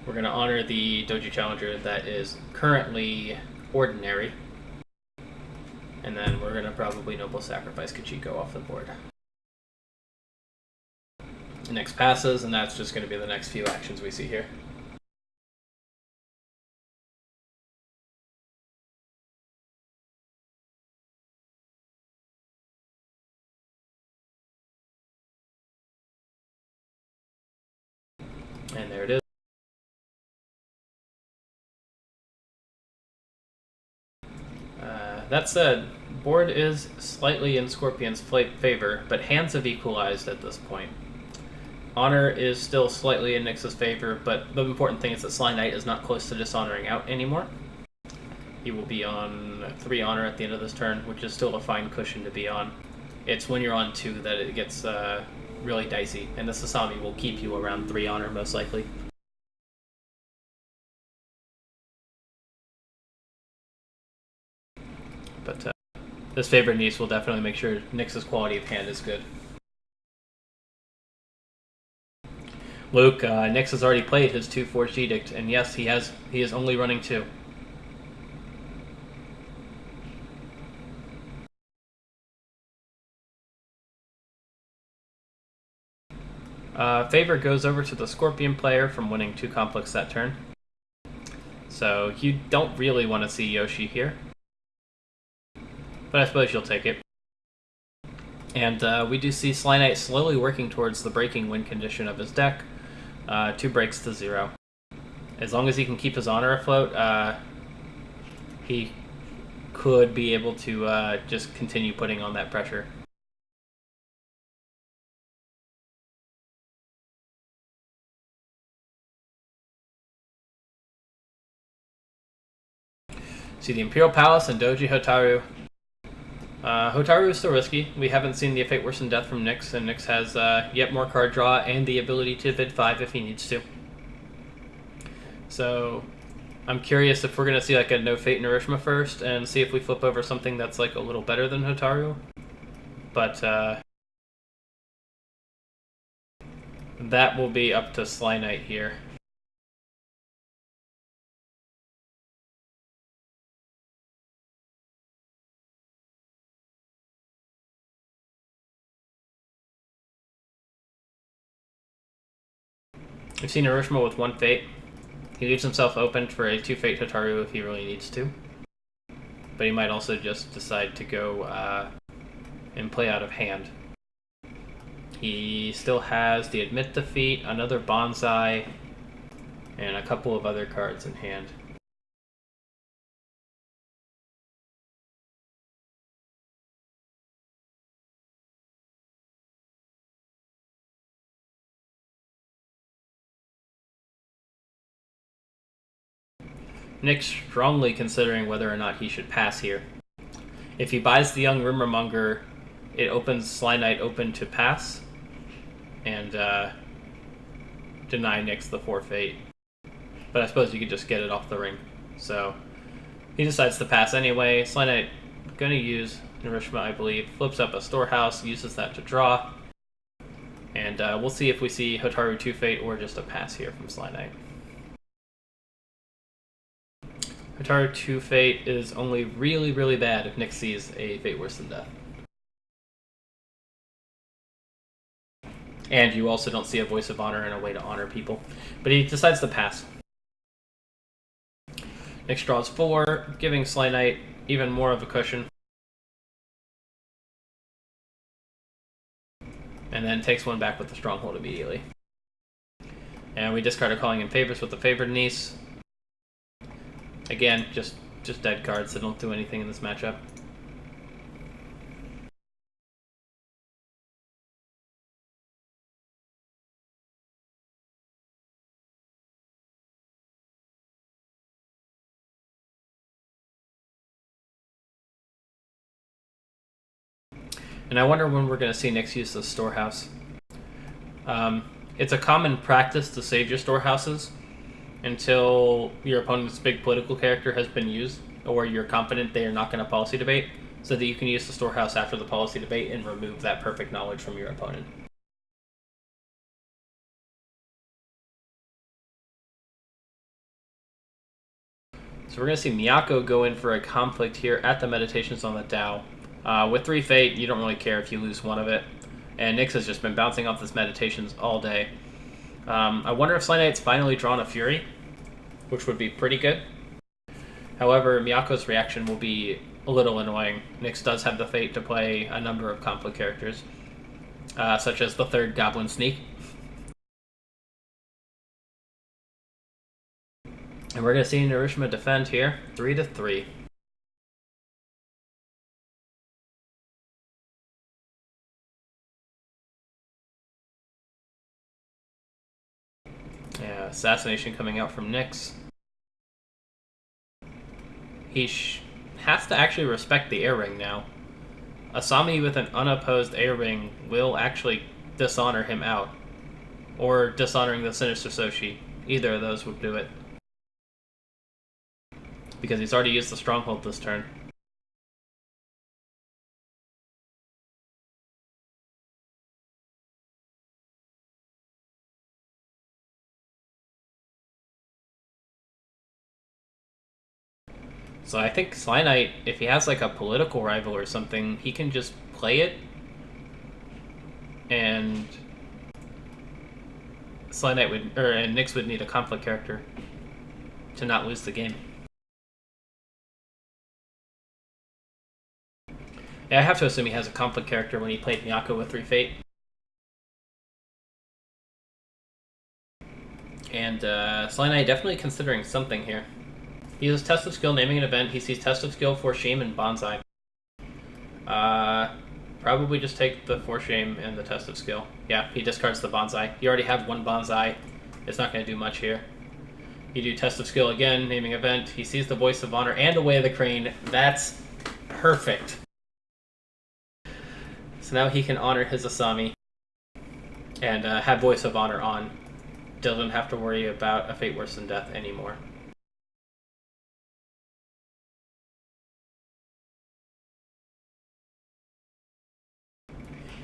We're going to honor the Doji Challenger that is currently ordinary. And then we're going to probably Noble Sacrifice Kachiko off the board. The next passes, and that's just going to be the next few actions we see here. And there it is. That said, board is slightly in Scorpion's favor, but hands have equalized at this point. Honor is still slightly in Nyx's favor, but the important thing is that SlyNight is not close to dishonoring out anymore. He will be on 3 honor at the end of this turn, which is still a fine cushion to be on. It's when you're on 2 that it gets really dicey, and the Sasami will keep you around 3 honor most likely. But this favorite niece will definitely make sure Nyx's quality of hand is good. Luke, Nyx has already played his 2 Forged Edict, and yes, he is only running 2. Favor goes over to the Scorpion player from winning 2 conflicts that turn. So you don't really want to see Yoshi here. But I suppose you'll take it. And we do see SlyNight slowly working towards the breaking win condition of his deck. 2 breaks to 0. As long as he can keep his honor afloat, he could be able to just continue putting on that pressure. See the Imperial Palace and Doji Hotaru. Hotaru is still risky. We haven't seen the Fate Worse Than Death from Nyx, and Nyx has yet more card draw and the ability to bid 5 if he needs to. So I'm curious if we're going to see like a No Fate Narishma first and see if we flip over something that's like a little better than Hotaru. But that will be up to SlyNight here. We've seen Hiroshima with 1 Fate. He leaves himself open for a 2 Fate Hotaru if he really needs to. But he might also just decide to go and play out of hand. He still has the Admit Defeat, another Bonsai, and a couple of other cards in hand. Nick's strongly considering whether or not he should pass here. If he buys the Young Rumormonger, it opens SlyNight open to pass and deny Nyx the 4 Fate. But I suppose you could just get it off the ring. So he decides to pass anyway. SlyNight gonna use Narishma, I believe. Flips up a Storehouse, uses that to draw. And we'll see if we see Hotaru 2 Fate or just a pass here from SlyNight. Hotaru 2 Fate is only really, really bad if Nyx sees a Fate Worse Than Death. And you also don't see a Voice of Honor and a way to honor people. But he decides to pass. Nyx draws 4, giving SlyNight even more of a cushion. And then takes 1 back with the Stronghold immediately. And we discard a Calling in Favors with the Favored Niece. Again, just dead cards that don't do anything in this matchup. And I wonder when we're going to see Nyx use the Storehouse. It's a common practice to save your storehouses until your opponent's big political character has been used, or you're confident they are not going to policy debate, so that you can use the storehouse after the policy debate and remove that perfect knowledge from your opponent. So we're going to see Miyako go in for a conflict here at the Meditations on the Tao. With 3 Fate, you don't really care if you lose one of it. And Nyx has just been bouncing off this Meditations all day. I wonder if SlyNight's finally drawn a Fury, which would be pretty good. However, Miyako's reaction will be a little annoying. Nyx does have the Fate to play a number of conflict characters, such as the 3rd Goblin Sneak. And we're going to see Narishima defend here, 3-3. Yeah, assassination coming out from Nyx. He has to actually respect the air ring now. Asami with an unopposed air ring will actually dishonor him out. Or dishonoring the Sinister Soshi. Either of those would do it. Because he's already used the Stronghold this turn. So I think SlyNight, if he has like a political rival or something, he can just play it. And SlyNight would, and Nyx would need a conflict character to not lose the game. Yeah, I have to assume he has a conflict character when he played Miyako with 3 Fate. And SlyNight definitely considering something here. He uses Test of Skill, naming an event. He sees Test of Skill, 4 Shame, and Bonsai. Probably just take the 4 Shame and the Test of Skill. Yeah, he discards the Bonsai. You already have 1 Bonsai. It's not going to do much here. You do Test of Skill again, naming event. He sees the Voice of Honor and Away of the Crane. That's perfect. So now he can honor his Asami and have Voice of Honor on. Doesn't have to worry about a Fate Worse Than Death anymore.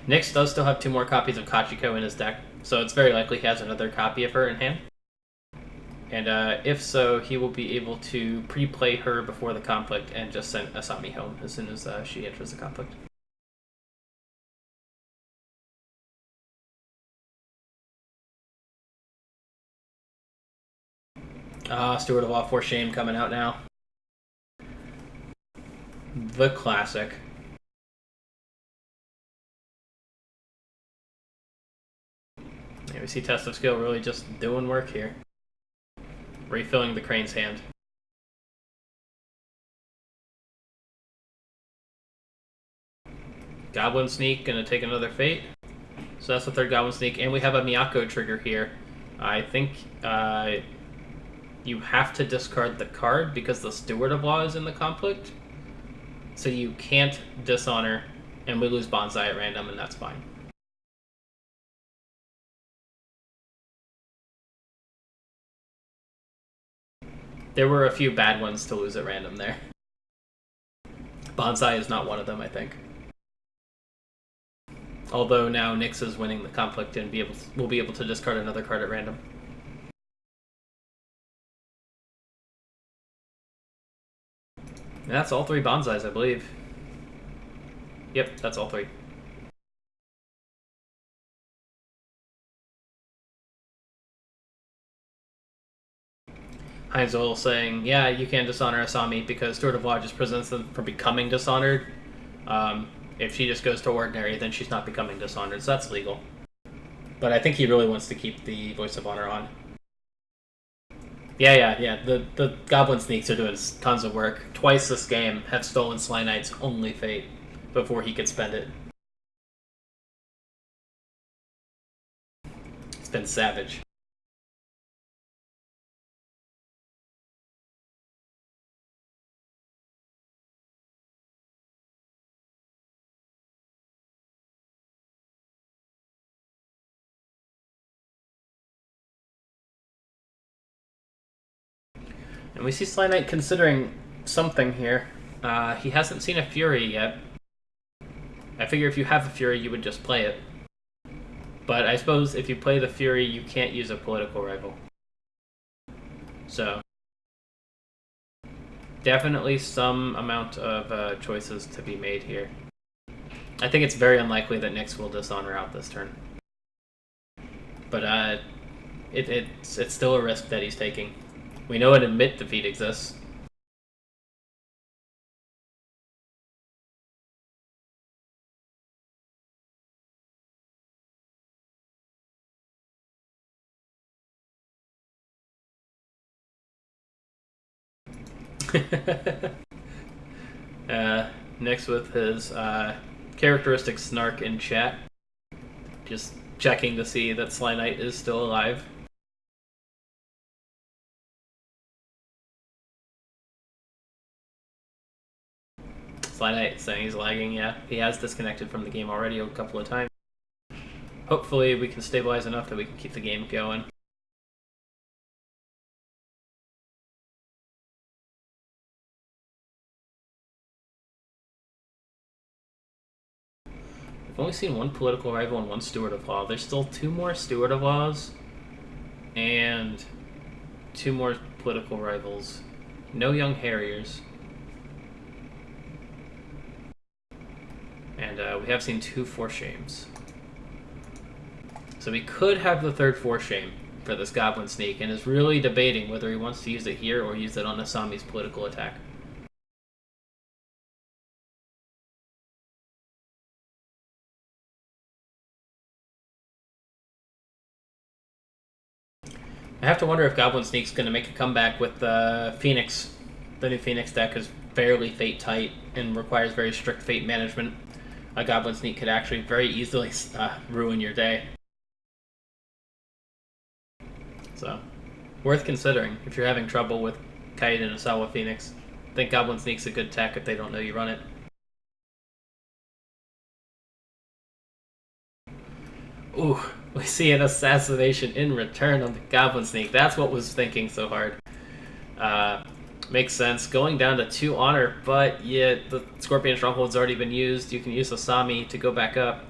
Nyx does still have 2 more copies of Kachiko in his deck, so it's very likely he has another copy of her in hand. And if so, he will be able to pre-play her before the conflict and just send Asami home as soon as she enters the conflict. Steward of All 4 Shame coming out now. The classic. Yeah, we see Test of Skill really just doing work here. Refilling the Crane's hand. Goblin Sneak gonna take another Fate. So that's the 3rd Goblin Sneak, and we have a Miyako trigger here. I think you have to discard the card because the Steward of Law is in the conflict. So you can't dishonor, and we lose Bonsai at random, and that's fine. There were a few bad ones to lose at random there. Bonsai is not one of them, I think. Although now Nyx is winning the conflict and will be able to discard another card at random. And that's all 3 Bonsais, I believe. Yep, that's all 3. Heinz Oil saying, yeah, you can dishonor Asami because Steward of Law just prevents them from becoming dishonored. If she just goes to Ordinary, then she's not becoming dishonored, so that's legal. But I think he really wants to keep the Voice of Honor on. Yeah. The Goblin Sneaks are doing tons of work. Twice this game have stolen SlyNight's only Fate before he could spend it. It's been savage. And we see SlyNight considering something here. He hasn't seen a Fury yet. I figure if you have a Fury, you would just play it. But I suppose if you play the Fury, you can't use a political rival. So, definitely some amount of choices to be made here. I think it's very unlikely that Nyx will dishonor out this turn. But it's still a risk that he's taking. We know an admit defeat exists. Nyx with his characteristic snark in chat. Just checking to see that SlyNight is still alive. SlyNight saying he's lagging, yeah. He has disconnected from the game already a couple of times. Hopefully we can stabilize enough that we can keep the game going. I've only seen one political rival and one steward of law. There's still 2 more steward of laws and 2 more political rivals. No young harriers. And we have seen 2 force shames. So we could have the 3rd force shame for this goblin sneak, and is really debating whether he wants to use it here or use it on Asami's political attack. I have to wonder if Goblin Sneak's going to make a comeback with the Phoenix. The new Phoenix deck is fairly fate tight and requires very strict fate management. A Goblin Sneak could actually very easily ruin your day. So, worth considering if you're having trouble with Kite and Asawa Phoenix. I think Goblin Sneak's a good tech if they don't know you run it. Ooh, we see an assassination in return on the Goblin Sneak. That's what was thinking so hard. Makes sense. Going down to 2 honor, but yeah, the Scorpion Stronghold's already been used. You can use Asami to go back up.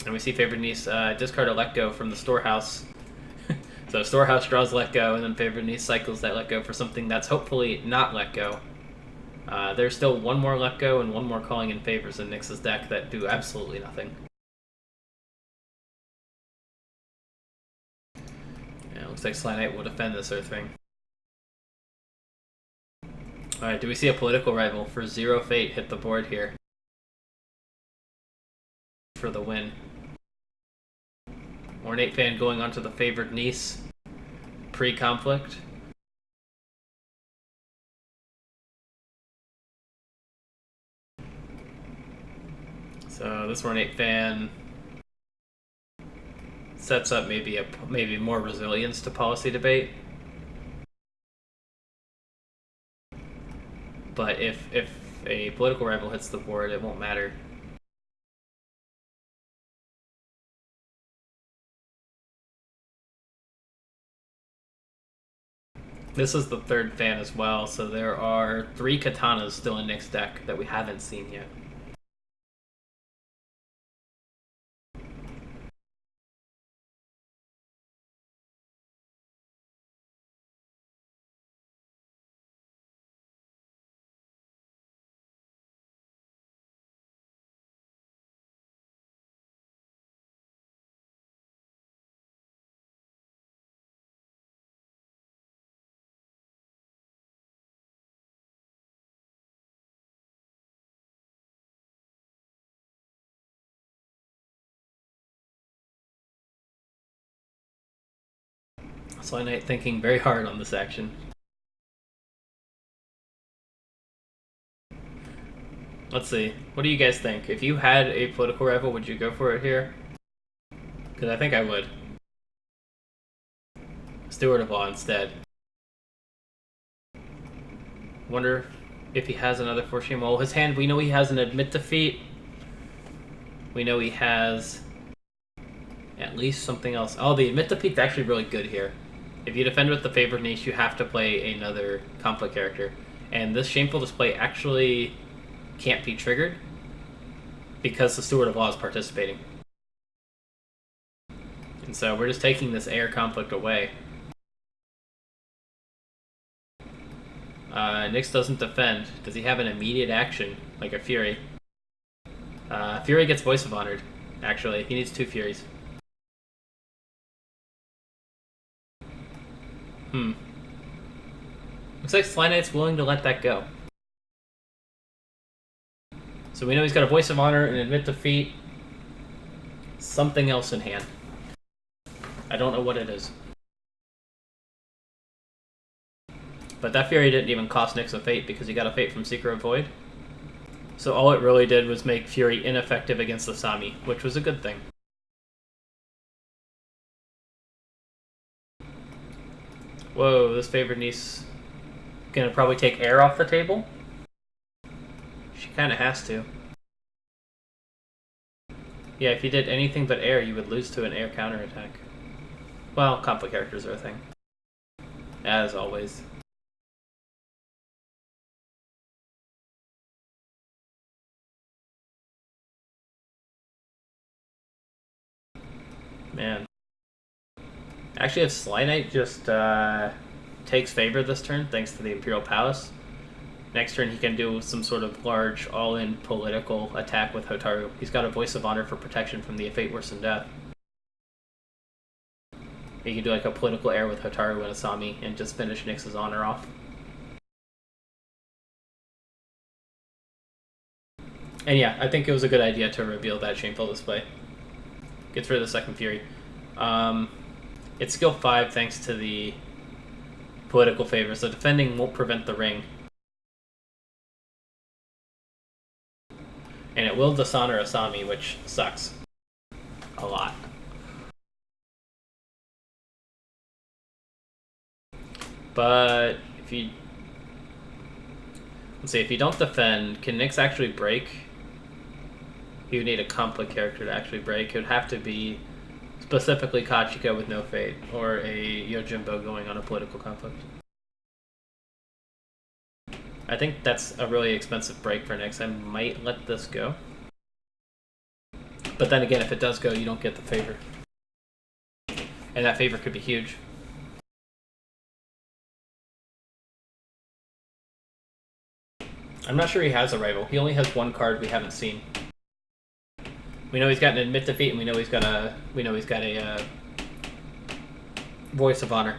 And we see Favored Niece discard a Let Go from the Storehouse. So Storehouse draws Let Go, and then Favored Niece cycles that Let Go for something that's hopefully not Let Go. There's still 1 more Let Go and 1 more Calling in Favors in Nyx's deck that do absolutely nothing. Looks like SlyNight will defend this Earthring. Alright, do we see a political rival for 0 fate hit the board here? For the win. Ornate Fan going onto the Favored Niece. Pre-conflict. So this Ornate Fan sets up maybe more resilience to policy debate. But if a political rival hits the board, it won't matter. This is the 3rd fan as well, so there are 3 katanas still in Nyx's deck that we haven't seen yet. SlyNight thinking very hard on this action. Let's see. What do you guys think? If you had a political rival, would you go for it here? Because I think I would. Steward of Law instead. Wonder if he has another force shame. Well, his hand, we know he has an admit defeat. We know he has at least something else. Oh, the admit defeat's actually really good here. If you defend with the favored niche, you have to play another conflict character. And this Shameful Display actually can't be triggered because the Steward of Law is participating. And so we're just taking this air conflict away. Nyx doesn't defend. Does he have an immediate action, like a Fury? Fury gets Voice of Honored, actually. He needs 2 Furies. Looks like SlyNight's willing to let that go. So we know he's got a Voice of Honor and Admit Defeat. Something else in hand. I don't know what it is. But that Fury didn't even cost Nyx a Fate because he got a Fate from Seeker of Void. So all it really did was make Fury ineffective against the Sami, which was a good thing. Whoa, this favored niece gonna probably take air off the table? She kinda has to. Yeah, if you did anything but air, you would lose to an air counterattack. Well, conflict characters are a thing. As always. Man. Actually, if SlyNight just takes favor this turn, thanks to the Imperial Palace, next turn he can do some sort of large, all-in political attack with Hotaru. He's got a Voice of Honor for protection from the Fate Worse Than Death. He can do like a political air with Hotaru and Asami and just finish Nyx's honor off. And yeah, I think it was a good idea to reveal that Shameful Display. Gets rid of the second Fury. It's skill 5 thanks to the political favor, so defending won't prevent the ring. And it will dishonor Asami, which sucks. A lot. But if you... Let's see, if you don't defend, can Nyx actually break? You would need a conflict character to actually break. It would have to be specifically Kachika with no Fate, or a Yojimbo going on a political conflict. I think that's a really expensive break for Nyx. I might let this go. But then again, if it does go, you don't get the favor. And that favor could be huge. I'm not sure he has a rival. He only has one card we haven't seen. We know he's got an Admit Defeat, and we know he's got a Voice of Honor.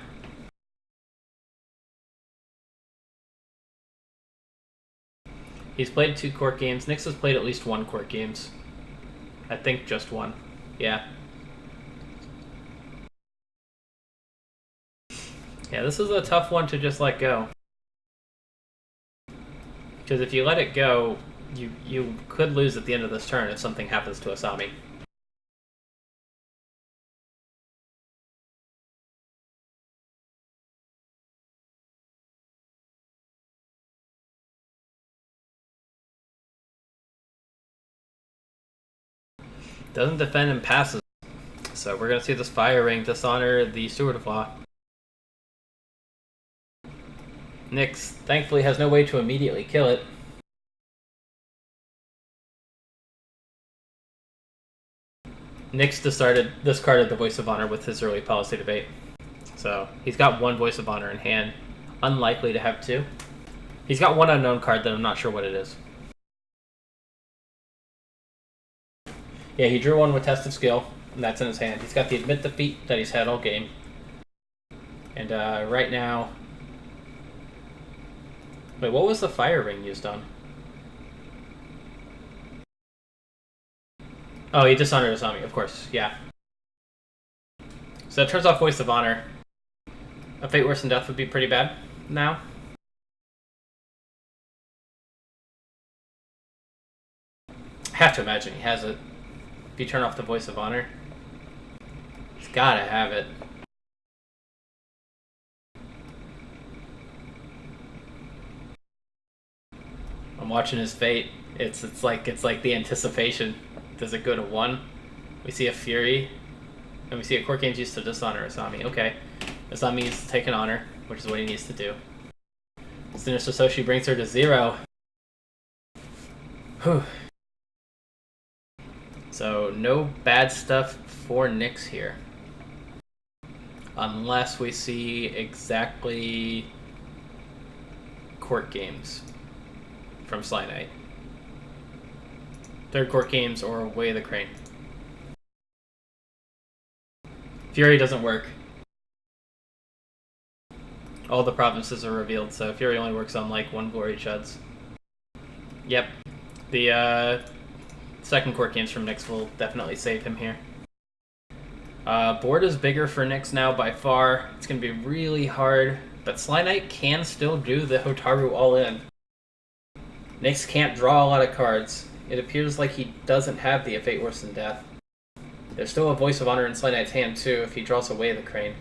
He's played 2 court games. Nyx has played at least 1 court games. I think just 1. Yeah. Yeah, this is a tough one to just let go. Because if you let it go, you could lose at the end of this turn if something happens to Asami. Doesn't defend and passes. So we're going to see this Fire Ring dishonor the Steward of Law. Nyx thankfully has no way to immediately kill it. Nyx discarded the Voice of Honor with his early policy debate. So he's got 1 Voice of Honor in hand. Unlikely to have 2. He's got 1 unknown card that I'm not sure what it is. Yeah, he drew 1 with Test of Skill, and that's in his hand. He's got the Admit Defeat that he's had all game. And right now... Wait, what was the Fire Ring used on? Oh, he dishonored Asami, of course, yeah. So that turns off Voice of Honor. A Fate Worse Than Death would be pretty bad now. I have to imagine he has it. If you turn off the Voice of Honor, he's gotta have it. I'm watching his fate. It's like the anticipation. Does it go to 1? We see a Fury, and we see a court games used to dishonor Asami. Okay, Asami needs to take an honor, which is what he needs to do. Sinister Soshi brings her to 0. Whew. So, no bad stuff for Nyx here. Unless we see exactly court games from SlyNight. Third court games or Way of the Crane. Fury doesn't work. All the provinces are revealed, so Fury only works on like one Glory Chuds. Yep. The second court games from Nyx will definitely save him here. Board is bigger for Nyx now by far. It's going to be really hard, but SlyNight can still do the Hotaru all-in. Nyx can't draw a lot of cards. It appears like he doesn't have the A Fate Worse Than Death. There's still a Voice of Honor in SlyNight's hand too if he draws away the Crane.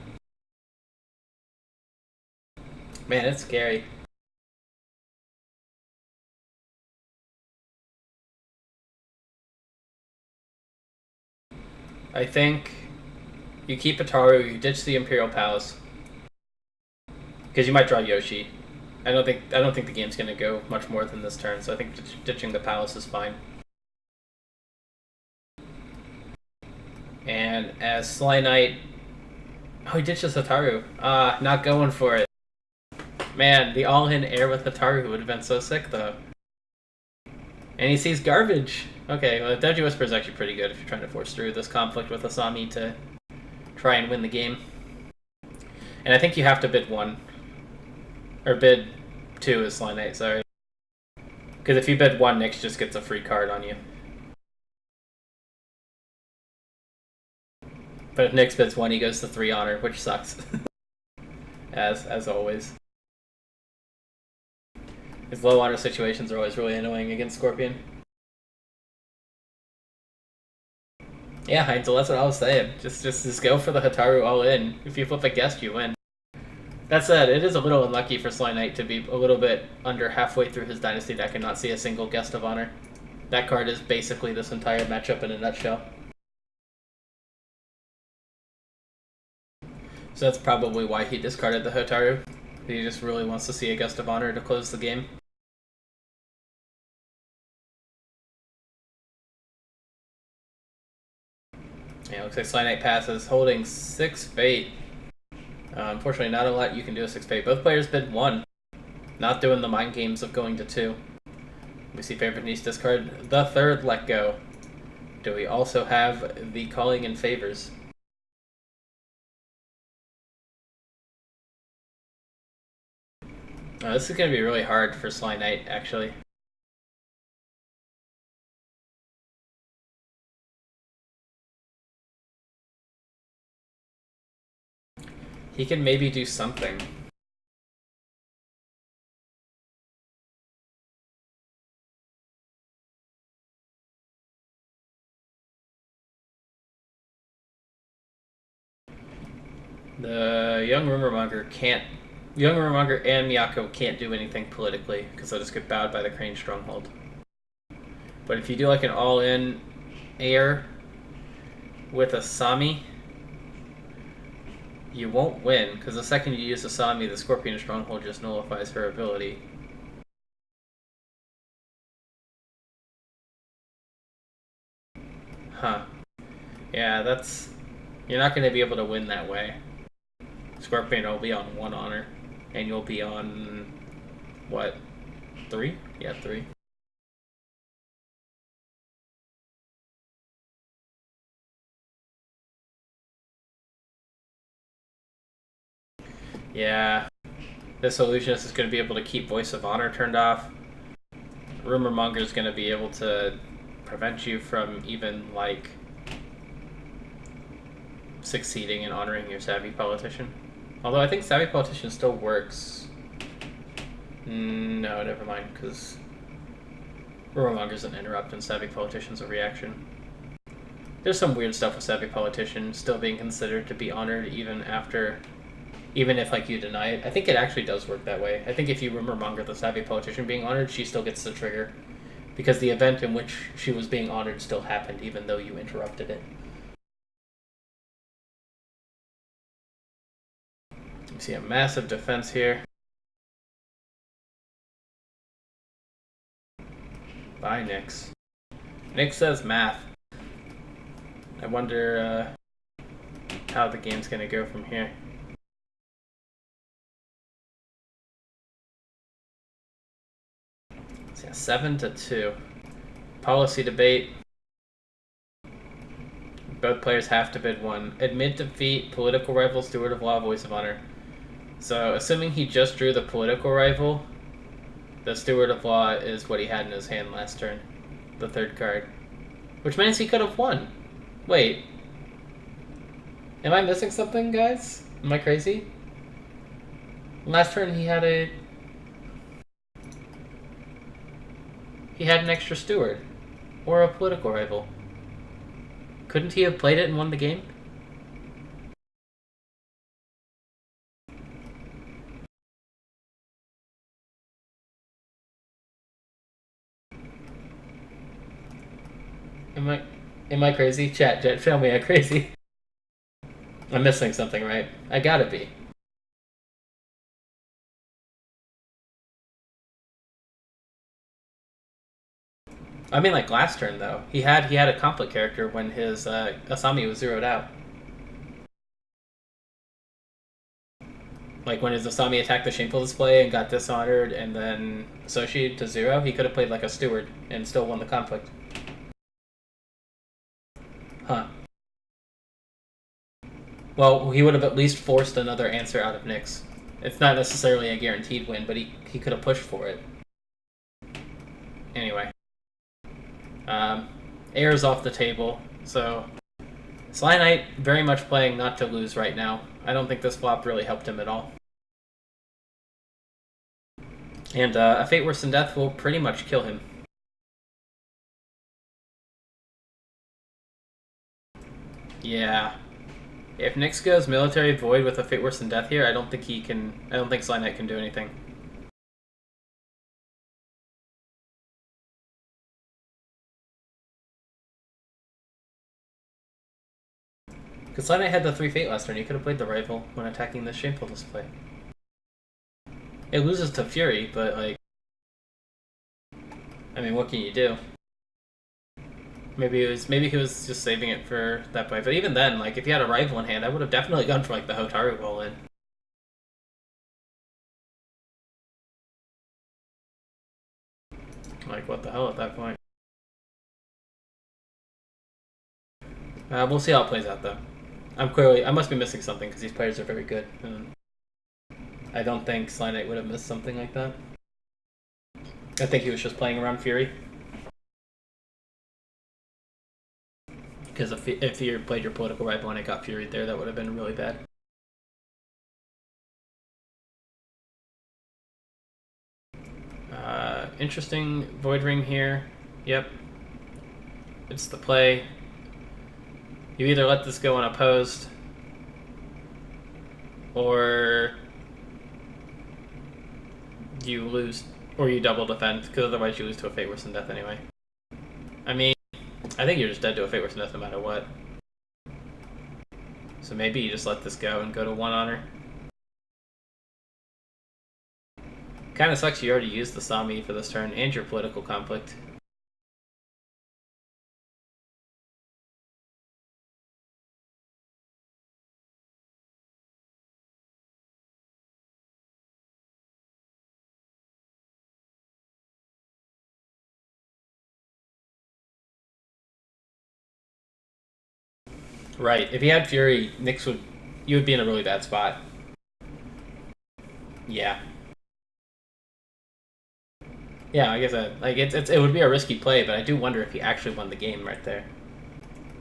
Man, it's scary. I think you keep Hotaru, you ditch the Imperial Palace. Because you might draw Yoshi. I don't think the game's gonna go much more than this turn, so I think ditching the palace is fine. And as SlyNight, oh, he ditches Hotaru. Not going for it. Man, the all-in air with Hotaru would have been so sick though. And he sees garbage. Okay, well, Deji Whisper is actually pretty good if you're trying to force through this conflict with Asami to try and win the game. And I think you have to bid 1. Or bid 2 is SlyNight, sorry. Because if you bid 1, Nyx just gets a free card on you. But if Nyx bids 1, he goes to 3 honor, which sucks. as always. His low honor situations are always really annoying against Scorpion. Yeah, Heinzel, that's what I was saying. Just go for the Hotaru all in. If you flip a guest, you win. That said, it is a little unlucky for SlyNight to be a little bit under halfway through his Dynasty deck and not see a single Guest of Honor. That card is basically this entire matchup in a nutshell. So that's probably why he discarded the Hotaru. He just really wants to see a Guest of Honor to close the game. Yeah, looks like SlyNight passes, holding 6 Fate. Unfortunately, not a lot you can do with 6 Fate. Both players bid 1. Not doing the mind games of going to 2. We see favorite niche discard the 3rd Let Go. Do we also have the Calling in Favors? This is going to be really hard for SlyNight, actually. He can maybe do something. The Young Rumormonger can't... Young Rumormonger and Miyako can't do anything politically, because they'll just get bowed by the Crane Stronghold. But if you do like an all-in air with Asami, you won't win, because the second you use Asami, the Scorpion Stronghold just nullifies her ability. Huh. Yeah, that's... You're not going to be able to win that way. Scorpion will be on 1 honor, and you'll be on... what? 3? Yeah, 3. Yeah, this illusionist is going to be able to keep Voice of Honor turned off. Rumormonger is going to be able to prevent you from even, like, succeeding in honoring your Savvy Politician. Although I think Savvy Politician still works. No, never mind, because Rumormonger's an interrupt and Savvy Politician's a reaction. There's some weird stuff with Savvy Politician still being considered to be honored even after... Even if, like, you deny it. I think it actually does work that way. I think if you Rumormonger the Savvy Politician being honored, she still gets the trigger. Because the event in which she was being honored still happened, even though you interrupted it. You see a massive defense here. Bye, Nyx. Nyx says math. I wonder how the game's gonna go from here. So yeah, 7-2. Policy debate. Both players have to bid one. Admit defeat, political rival, steward of law, voice of honor. So, assuming he just drew the political rival, the steward of law is what he had in his hand last turn. The third card. Which means he could have won. Wait. Am I missing something, guys? Am I crazy? Last turn he had an extra steward. Or a political rival. Couldn't he have played it and won the game? Am I crazy? Chat, tell me I'm crazy. I'm missing something, right? I gotta be. I mean, like last turn though, he had a conflict character when his Asami was zeroed out. Like when his Asami attacked the Shameful Display and got dishonored and then associated to 0, he could have played like a steward and still won the conflict. Huh. Well, he would have at least forced another answer out of Nyx. It's not necessarily a guaranteed win, but he could have pushed for it. Anyway. Air's off the table, so SlyNight very much playing not to lose right now. I don't think this flop really helped him at all. And a Fate Worse Than Death will pretty much kill him. Yeah. If Nyx goes Military Void with a Fate Worse Than Death here, I don't think SlyNight can do anything. Because SlyNight had the 3 Fate last turn, he could have played the rival when attacking the Shameful Display. It loses to Fury, but like... I mean, what can you do? Maybe he was just saving it for that play. But even then, like, if he had a rival in hand, I would have definitely gone for like the Hotaru roll-in. Like, what the hell at that point? We'll see how it plays out, though. I must be missing something, because these players are very good. I don't think SlyNight would have missed something like that. I think he was just playing around Fury. Because if you played your political rival and it got Fury there, that would have been really bad. Interesting Void Ring here. Yep. It's the play. You either let this go unopposed, or you lose, or you double defend, because otherwise you lose to a Fate Worse Than Death anyway. I mean, I think you're just dead to a Fate Worse Than Death no matter what. So maybe you just let this go and go to 1 honor. Kinda sucks you already used the Sami for this turn, and your political conflict. Right. If he had Fury, you would be in a really bad spot. Yeah. Yeah, I guess it would be a risky play, but I do wonder if he actually won the game right there.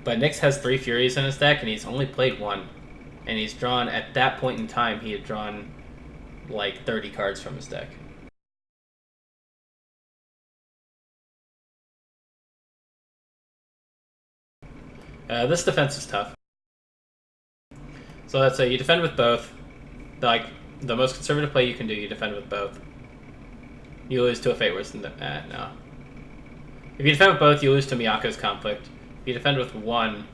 But Nyx has 3 Furies in his deck, and he's only played 1. And he's drawn, at that point in time, he had drawn like 30 cards from his deck. This defense is tough. So let's say you defend with both. Like, the most conservative play you can do, you defend with both. You lose to a Fate Worse Than Death. No. If you defend with both, you lose to Miyako's Conflict. If you defend with 1,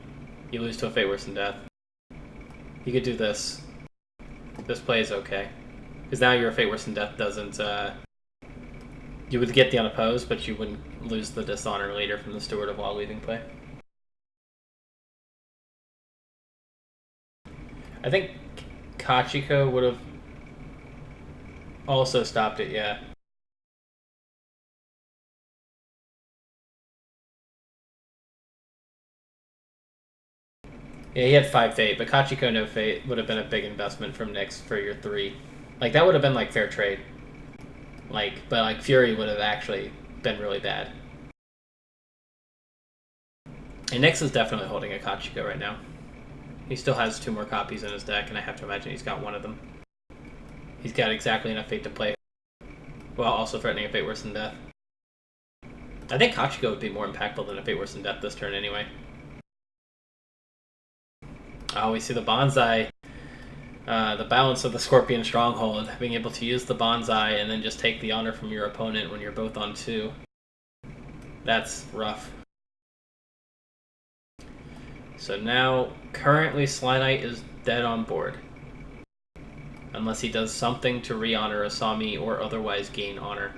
you lose to a Fate Worse Than Death. You could do this. This play is okay. Because now your Fate Worse than Death doesn't... you would get the unopposed, but you wouldn't lose the Dishonor later from the Steward of Law leaving play. I think Kachiko would have also stopped it, yeah. Yeah, he had 5 Fate, but Kachiko no Fate would have been a big investment from Nyx for your 3. Like, that would have been, like, fair trade. Like, but, like, Fury would have actually been really bad. And Nyx is definitely holding a Kachiko right now. He still has 2 more copies in his deck, and I have to imagine he's got one of them. He's got exactly enough Fate to play, while also threatening a Fate Worse than Death. I think Kachiko would be more impactful than a Fate Worse than Death this turn anyway. Oh, we see the Bonsai. The balance of the Scorpion Stronghold. Being able to use the Bonsai and then just take the honor from your opponent when you're both on 2. That's rough. So now, currently SlyNight is dead on board. Unless he does something to re-honor Asami or otherwise gain honor.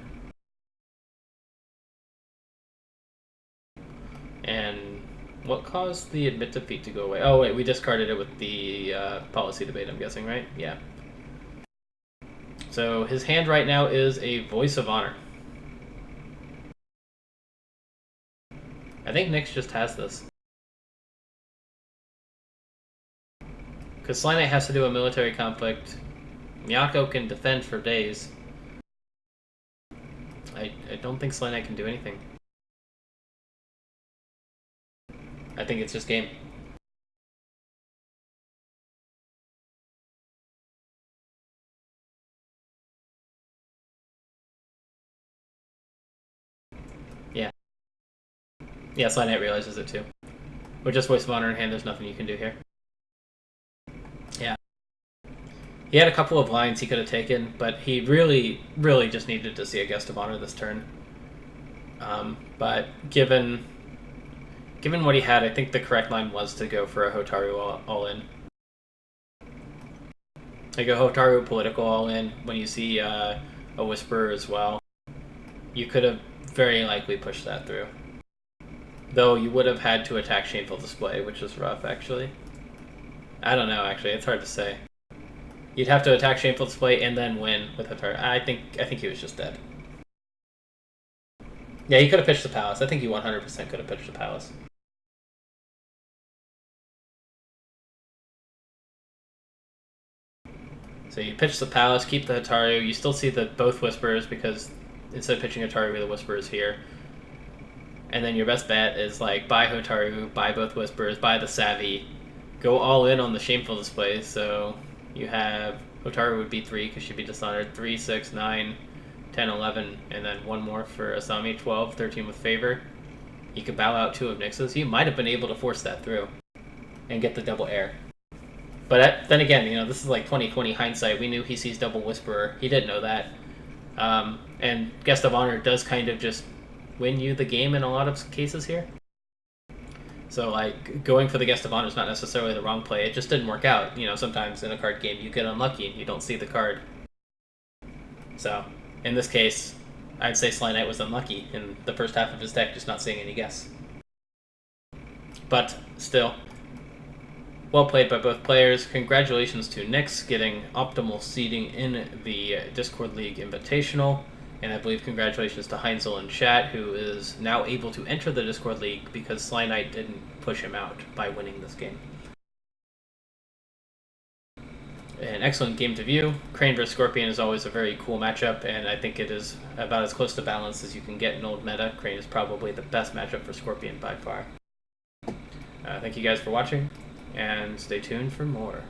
And what caused the Admit Defeat to go away? Oh wait, we discarded it with the policy debate, I'm guessing, right? Yeah. So his hand right now is a Voice of Honor. I think Nyx just has this. Because SlyNight has to do a military conflict. Miyako can defend for days. I don't think SlyNight can do anything. I think it's just game. Yeah. Yeah, SlyNight realizes it too. With just Voice of Honor in hand, there's nothing you can do here. Yeah. He had a couple of lines he could have taken, but he really, really just needed to see a Guest of Honor this turn. But given what he had, I think the correct line was to go for a Hotaru all-in. Like a Hotaru political all-in when you see a Whisperer as well. You could have very likely pushed that through. Though you would have had to attack Shameful Display, which is rough, actually. I don't know, actually. It's hard to say. You'd have to attack Shameful Display and then win with Hotaru. I think he was just dead. Yeah, he could have pitched the Palace. I think he 100% could have pitched the Palace. So you pitch the Palace, keep the Hotaru. You still see the both Whisperers because instead of pitching Hotaru, the Whisperer is here. And then your best bet is like buy Hotaru, buy both Whisperers, buy the Savvy, go all in on the Shameful Display. So you have Hotaru would be 3 because she'd be dishonored. 3, 6, 9, 10, 11, and then one more for Asami. 12, 13 with favor. You could bow out 2 of Nyx's. You might have been able to force that through and get the double air. But then again, you know, this is like 2020 hindsight. We knew he sees double Whisperer. He didn't know that. And Guest of Honor does kind of just win you the game in a lot of cases here. So, like, going for the Guest of Honor is not necessarily the wrong play. It just didn't work out. You know, sometimes in a card game you get unlucky and you don't see the card. So, in this case, I'd say SlyNight was unlucky in the first half of his deck, just not seeing any guess. But, still, well played by both players. Congratulations to Nyx getting optimal seeding in the Discord League Invitational. And I believe congratulations to Heinzel in chat, who is now able to enter the Discord League because SlyNight didn't push him out by winning this game. An excellent game to view. Crane vs. Scorpion is always a very cool matchup, and I think it is about as close to balance as you can get in old meta. Crane is probably the best matchup for Scorpion by far. Thank you guys for watching, and stay tuned for more.